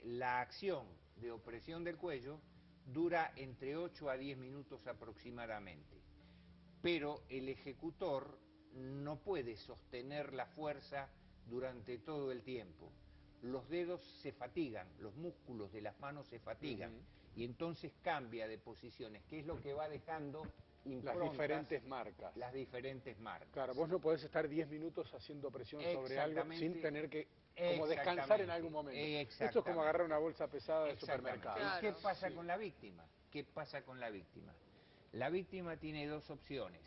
L: la acción de opresión del cuello dura entre 8 a 10 minutos aproximadamente. Pero el ejecutor no puede sostener la fuerza durante todo el tiempo. Los dedos se fatigan, los músculos de las manos se fatigan, y entonces cambia de posiciones, que es lo que va dejando improntas,
A: las diferentes marcas.
L: Las diferentes marcas.
A: Claro, vos no podés estar 10 minutos haciendo presión sobre algo sin tener que como descansar en algún momento. Esto es como agarrar una bolsa pesada del supermercado.
L: Claro. ¿Y qué pasa con la víctima? ¿Qué pasa con la víctima? La víctima tiene dos opciones.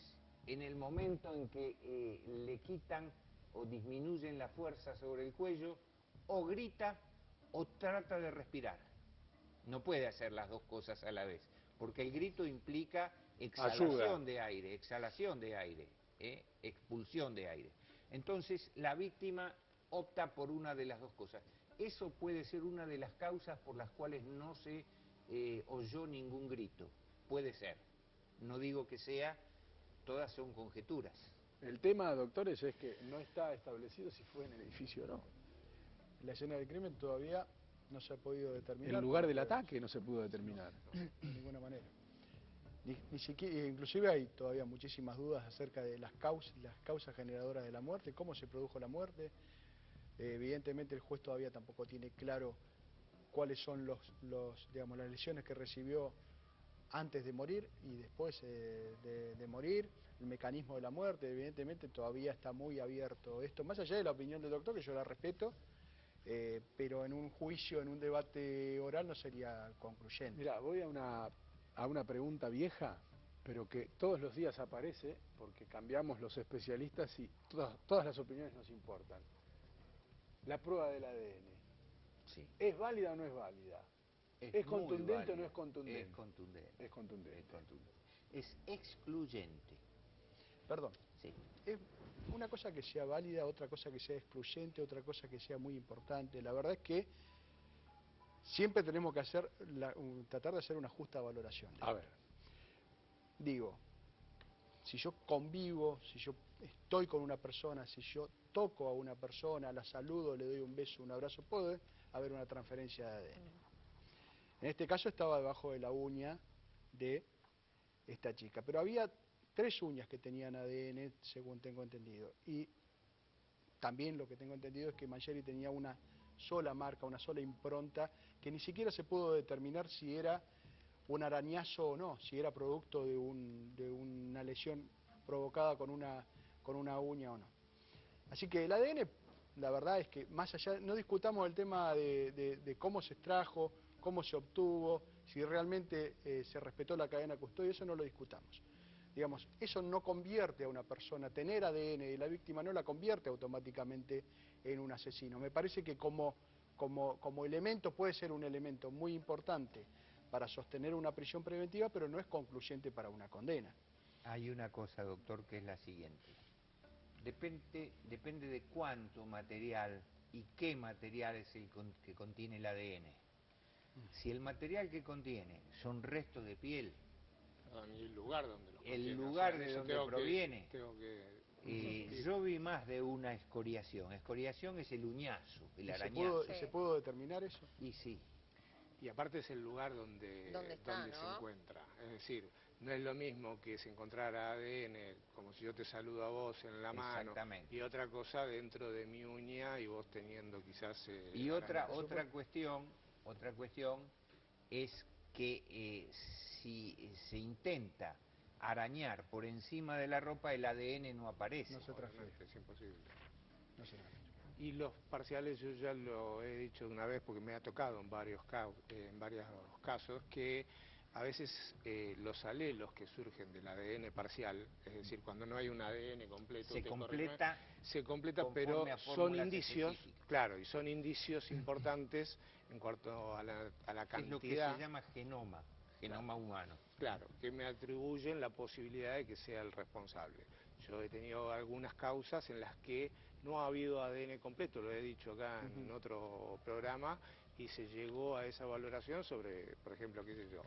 L: En el momento en que le quitan o disminuyen la fuerza sobre el cuello, o grita o trata de respirar. No puede hacer las dos cosas a la vez, porque el grito implica exhalación de aire, expulsión de aire. Entonces la víctima opta por una de las dos cosas. Eso puede ser una de las causas por las cuales no se oyó ningún grito. Puede ser. No digo que sea, todas son conjeturas.
A: El tema, doctores, es que no está establecido si fue en el edificio o no.
C: La escena del crimen todavía no se ha podido determinar.
A: El lugar del ataque no se pudo determinar.
C: De ninguna manera. Ni siquiera, inclusive hay todavía muchísimas dudas acerca de las causas generadoras de la muerte, cómo se produjo la muerte. Evidentemente el juez todavía tampoco tiene claro cuáles son digamos, las lesiones que recibió antes de morir y después de morir, el mecanismo de la muerte. Evidentemente todavía está muy abierto esto, más allá de la opinión del doctor, que yo la respeto, pero en un juicio, en un debate oral no sería concluyente.
A: Mira, voy a una pregunta vieja, pero que todos los días aparece, porque cambiamos los especialistas y todas las opiniones nos importan. La prueba del ADN.
L: Sí.
A: ¿Es válida o no es válida? ¿Es contundente o no es contundente?
L: Es contundente.
A: Es contundente.
L: Es excluyente.
C: Perdón.
L: Sí.
C: Es una cosa que sea válida, otra cosa que sea excluyente, otra cosa que sea muy importante. La verdad es que siempre tenemos que tratar de hacer una justa valoración.
A: A ver.
C: Digo, si yo convivo, si yo estoy con una persona, si yo toco a una persona, la saludo, le doy un beso, un abrazo, puede haber una transferencia de ADN. En este caso estaba debajo de la uña de esta chica, pero había 3 uñas que tenían ADN, según tengo entendido, y también lo que tengo entendido es que Mangieri tenía una sola marca, una sola impronta, que ni siquiera se pudo determinar si era un arañazo o no, si era producto de una lesión provocada con una uña o no. Así que el ADN, la verdad es que más allá, no discutamos el tema de cómo se extrajo, cómo se obtuvo, si realmente se respetó la cadena de custodia, eso no lo discutamos. Digamos, eso no convierte a una persona, tener ADN de la víctima no la convierte automáticamente en un asesino. Me parece que como elemento puede ser un elemento muy importante para sostener una prisión preventiva, pero no es concluyente para una condena.
L: Hay una cosa, doctor, que es la siguiente. Depende de cuánto material y qué material es el que contiene el ADN. Si el material que contiene son restos de piel,
B: el lugar donde los
L: el
B: contiene,
L: lugar
B: o sea,
L: de
B: eso
L: donde proviene,
B: yo
L: yo vi más de una escoriación. Escoriación es el uñazo, el
C: ¿Y
L: arañazo.
C: se pudo determinar eso?
L: Y sí.
B: Y aparte es el lugar donde se encuentra. Es decir, no es lo mismo que se encontrara ADN, como si yo te saludo a vos en la mano, y otra cosa dentro de mi uña y vos teniendo quizás...
L: y otra cuestión es que si se intenta arañar por encima de la ropa, el ADN no aparece.
B: No se transfiere, es imposible. Y los parciales, yo ya lo he dicho de una vez porque me ha tocado en varios casos, que a veces los alelos que surgen del ADN parcial, es decir, cuando no hay un ADN completo, se completa, pero son indicios, claro, y son indicios importantes en cuanto a la cantidad.
L: Es lo que se llama genoma humano.
B: Claro, que me atribuyen la posibilidad de que sea el responsable. Yo he tenido algunas causas en las que no ha habido ADN completo, lo he dicho acá en otro programa, y se llegó a esa valoración sobre, por ejemplo, qué sé yo,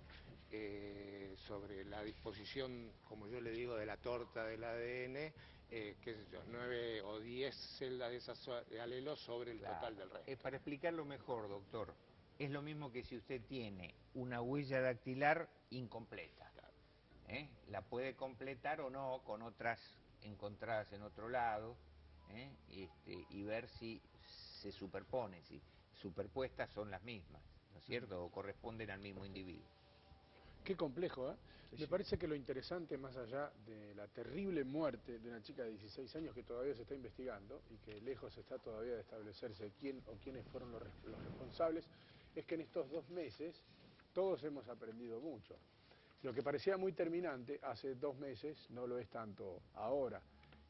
B: sobre la disposición, como yo le digo, de la torta del ADN, qué sé yo, 9 o 10 celdas de esas alelos sobre el total del resto.
L: Para explicarlo mejor, doctor, es lo mismo que si usted tiene una huella dactilar incompleta. La puede completar o no con otras encontradas en otro lado, y ver si se superponen, si superpuestas son las mismas, ¿no es cierto? O corresponden al mismo individuo.
A: Qué complejo, ¿eh? Me parece que lo interesante, más allá de la terrible muerte de una chica de 16 años que todavía se está investigando y que lejos está todavía de establecerse quién o quiénes fueron los responsables, es que en estos 2 meses todos hemos aprendido mucho. Lo que parecía muy terminante hace 2 meses no lo es tanto ahora,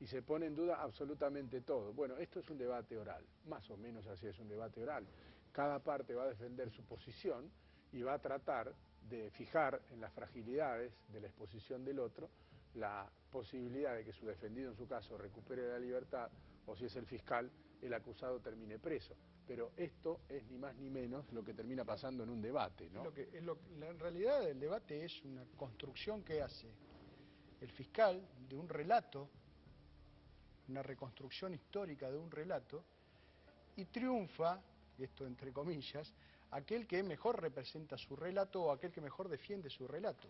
A: y se pone en duda absolutamente todo. Bueno, esto es un debate oral, más o menos así es un debate oral. Cada parte va a defender su posición y va a tratar de fijar en las fragilidades de la exposición del otro la posibilidad de que su defendido en su caso recupere la libertad, o si es el fiscal, el acusado termine preso. Pero esto es ni más ni menos lo que termina pasando en un debate, ¿no?
C: En realidad el debate es una construcción que hace el fiscal de un relato, una reconstrucción histórica de un relato, y triunfa, esto entre comillas, aquel que mejor representa su relato o aquel que mejor defiende su relato.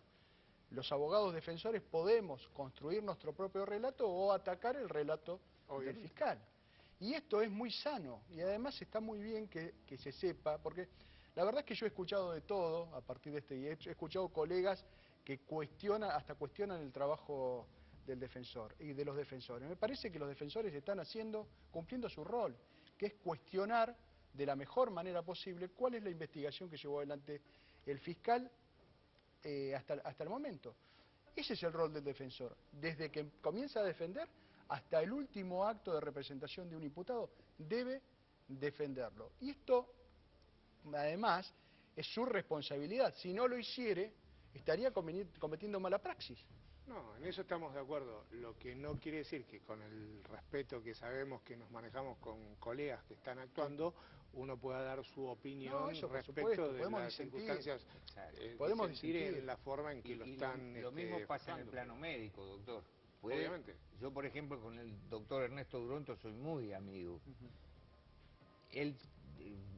C: Los abogados defensores podemos construir nuestro propio relato o atacar el relato del fiscal. Y esto es muy sano, y además está muy bien que se sepa, porque la verdad es que yo he escuchado de todo a partir de y he escuchado colegas que hasta cuestionan el trabajo del defensor y de los defensores. Me parece que los defensores están cumpliendo su rol, que es cuestionar de la mejor manera posible cuál es la investigación que llevó adelante el fiscal hasta el momento. Ese es el rol del defensor, desde que comienza a defender hasta el último acto de representación de un imputado, debe defenderlo. Y esto, además, es su responsabilidad. Si no lo hiciere, estaría cometiendo mala praxis.
B: No, en eso estamos de acuerdo. Lo que no quiere decir que con el respeto que sabemos que nos manejamos con colegas que están actuando, uno pueda dar su opinión respecto de las circunstancias, podemos disentir en la forma en que lo están...
L: Lo mismo pasa en el plano médico, doctor.
B: Obviamente.
L: Yo, por ejemplo, con el doctor Ernesto Duronto soy muy amigo. Él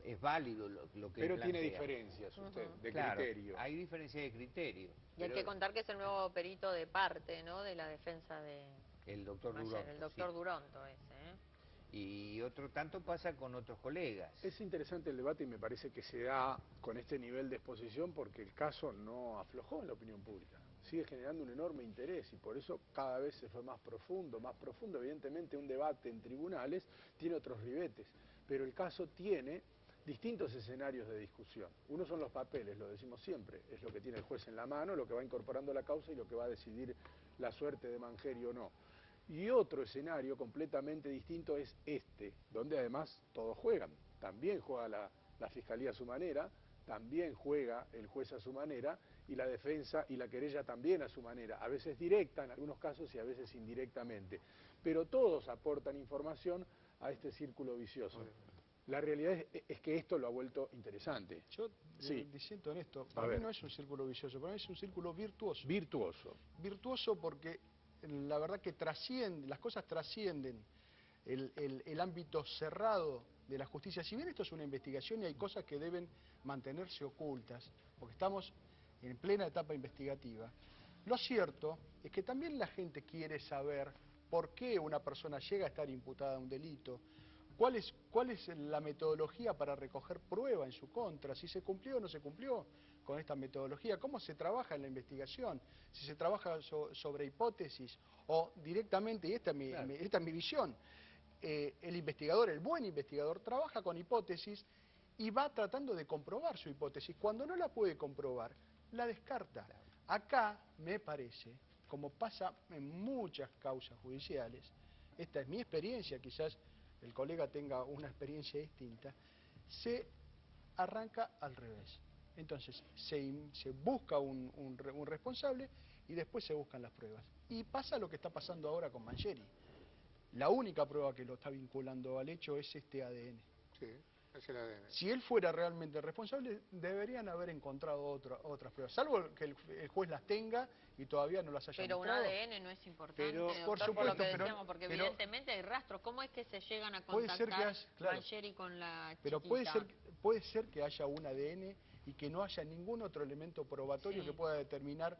L: es válido lo que
A: pero
L: él
A: tiene diferencias usted, de criterio.
L: Hay diferencia de criterio.
D: Y hay que contar que es el nuevo perito de parte, ¿no?, de la defensa de...
L: El doctor Duronto.
D: El doctor Duronto ese, ¿eh?
L: Y otro tanto pasa con otros colegas.
A: Es interesante el debate y me parece que se da con este nivel de exposición porque el caso no aflojó en la opinión pública. Sigue generando un enorme interés y por eso cada vez se fue más profundo. Evidentemente un debate en tribunales tiene otros ribetes, pero el caso tiene distintos escenarios de discusión. Uno son los papeles, lo decimos siempre, es lo que tiene el juez en la mano, lo que va incorporando la causa y lo que va a decidir la suerte de Mangieri o no. Y otro escenario completamente distinto es este, donde además todos juegan. También juega la Fiscalía a su manera, también juega el juez a su manera, y la defensa y la querella también a su manera, a veces directa en algunos casos y a veces indirectamente. Pero todos aportan información a este círculo vicioso. La realidad es que esto lo ha vuelto interesante.
C: Yo
A: Sí.
C: diciendo en esto,
A: A
C: para mí
A: ver.
C: no es un círculo vicioso, para mí es un círculo virtuoso.
A: Virtuoso.
C: Virtuoso porque la verdad que trasciende, las cosas trascienden el ámbito cerrado de la justicia. Si bien esto es una investigación y hay cosas que deben mantenerse ocultas, porque estamos en plena etapa investigativa, lo cierto es que también la gente quiere saber por qué una persona llega a estar imputada a un delito, cuál es la metodología para recoger prueba en su contra, si se cumplió o no se cumplió con esta metodología, cómo se trabaja en la investigación, si se trabaja sobre hipótesis o directamente, y esta es mi visión, el investigador, el buen investigador, trabaja con hipótesis y va tratando de comprobar su hipótesis. Cuando no la puede comprobar, la descarta. Acá, me parece, como pasa en muchas causas judiciales, esta es mi experiencia, quizás el colega tenga una experiencia distinta, se arranca al revés. Entonces, se busca un responsable y después se buscan las pruebas. Y pasa lo que está pasando ahora con Mangieri. La única prueba que lo está vinculando al hecho es este ADN.
B: Sí, es el ADN.
C: Si él fuera realmente responsable, deberían haber encontrado otras pruebas, salvo que el juez las tenga y todavía no las haya
D: Pero
C: mostrado.
D: un ADN no es importante,
C: Pero,
D: doctor,
C: por
D: por
C: supuesto,
D: lo que
C: pero-
D: decíamos, porque
C: pero-
D: evidentemente hay rastros. ¿Cómo es que se llegan a
C: Puede ser que
D: contactar
C: haya- claro.
D: Mangieri con la
C: Pero
D: chiquita?
C: puede ser que haya un ADN y que no haya ningún otro elemento probatorio
D: Sí.
C: que pueda determinar,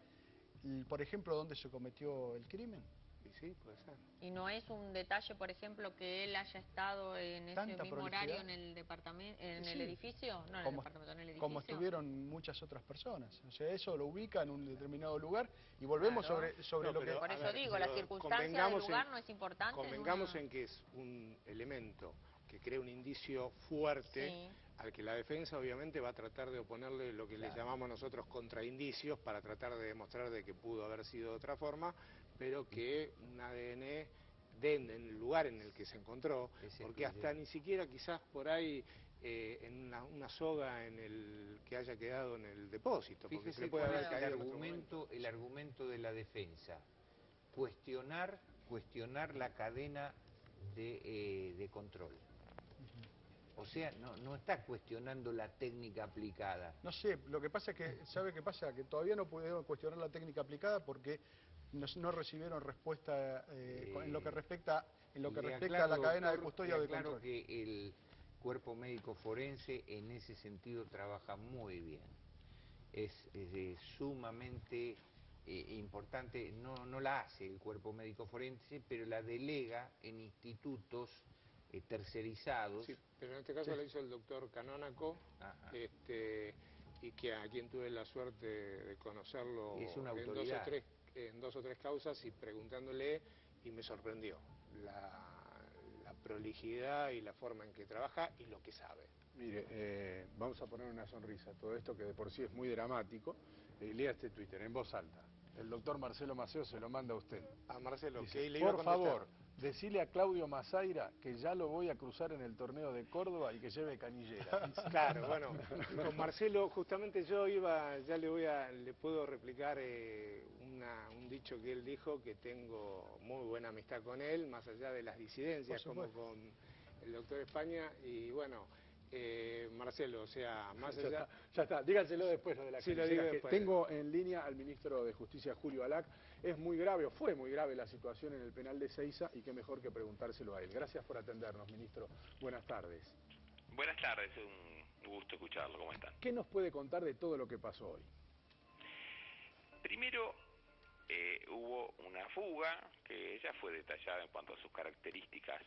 C: por ejemplo, dónde se cometió el crimen.
B: Y sí, puede ser.
D: ¿Y no es un detalle, por ejemplo, que él haya estado en ese
C: Tanta
D: mismo
C: prolijidad.
D: horario en el departamento, en el
C: Sí.
D: edificio? No en el
C: Como-
D: departamento, en el edificio.
C: Como estuvieron muchas otras personas. O sea, eso lo ubica en un determinado lugar y volvemos
D: Claro.
C: sobre
B: No,
C: lo que...
B: pero,
D: Por
B: a
D: eso
B: ver,
D: digo, la
B: pero
D: circunstancia del
B: convengamos
D: lugar no es importante.
B: Convengamos en que es un elemento que crea un indicio fuerte
D: Sí.
B: al que la defensa obviamente va a tratar de oponerle lo que le llamamos nosotros contraindicios para tratar de demostrar de que pudo haber sido de otra forma, pero que un ADN en el lugar en el que se encontró, porque hasta ni siquiera quizás por ahí en una soga en el que haya quedado en el depósito, porque se
L: Fíjese
B: le puede
L: cuál
B: haber
L: es
B: caído en otro momento.
L: el argumento de la defensa. Cuestionar la cadena de control. O sea, no está cuestionando la técnica aplicada.
C: No sé, lo que pasa es que, ¿sabe qué pasa? Que todavía no pudieron cuestionar la técnica aplicada porque no recibieron respuesta en lo que respecta a la cadena de custodia o de
L: Claro
C: control.
L: que el cuerpo médico forense en ese sentido trabaja muy bien. Es sumamente importante, no la hace el cuerpo médico forense, pero la delega en institutos tercerizados.
B: Sí, pero en este caso lo hizo el doctor Canónaco, y que a quien tuve la suerte de conocerlo
L: Es una
B: en
L: autoridad.
B: dos o tres causas y preguntándole, y me sorprendió la prolijidad y la forma en que trabaja y lo que sabe.
A: Mire, vamos a poner una sonrisa a todo esto que de por sí es muy dramático. Lea este Twitter en voz alta. El doctor Marcelo Maceo se lo manda a usted.
B: A Marcelo,
A: Dice,
B: que le iba a
A: por
B: contestar.
A: favor, decile a Claudio Mazaira que ya lo voy a cruzar en el torneo de Córdoba y que lleve canillera. Dice.
B: Claro, bueno, con Marcelo justamente le puedo replicar un dicho que él dijo, que tengo muy buena amistad con él, más allá de las disidencias, como con el doctor España, y bueno, Marcelo, o sea, más allá...
A: Ya está, díganselo después lo de la
B: Sí, lo
A: canillera,
B: digo
A: que
B: después.
A: tengo en línea al ministro de Justicia, Julio Alac. Es muy grave, o fue muy grave la situación en el penal de Seiza, y qué mejor que preguntárselo a él. Gracias por atendernos, ministro. Buenas tardes.
O: Buenas tardes, un gusto escucharlo. ¿Cómo están?
A: ¿Qué nos puede contar de todo lo que pasó hoy?
O: Primero, hubo una fuga que ya fue detallada en cuanto a sus características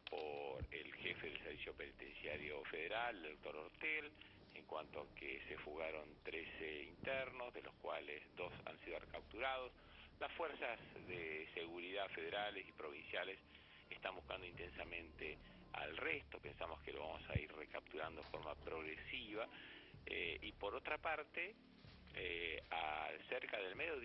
O: por el jefe del Servicio Penitenciario Federal, el doctor Ortel, en cuanto a que se fugaron 13 internos, de los cuales 2 han sido recapturados. Las fuerzas de seguridad federales y provinciales están buscando intensamente al resto, pensamos que lo vamos a ir recapturando de forma progresiva, y por otra parte, cerca del mediodía,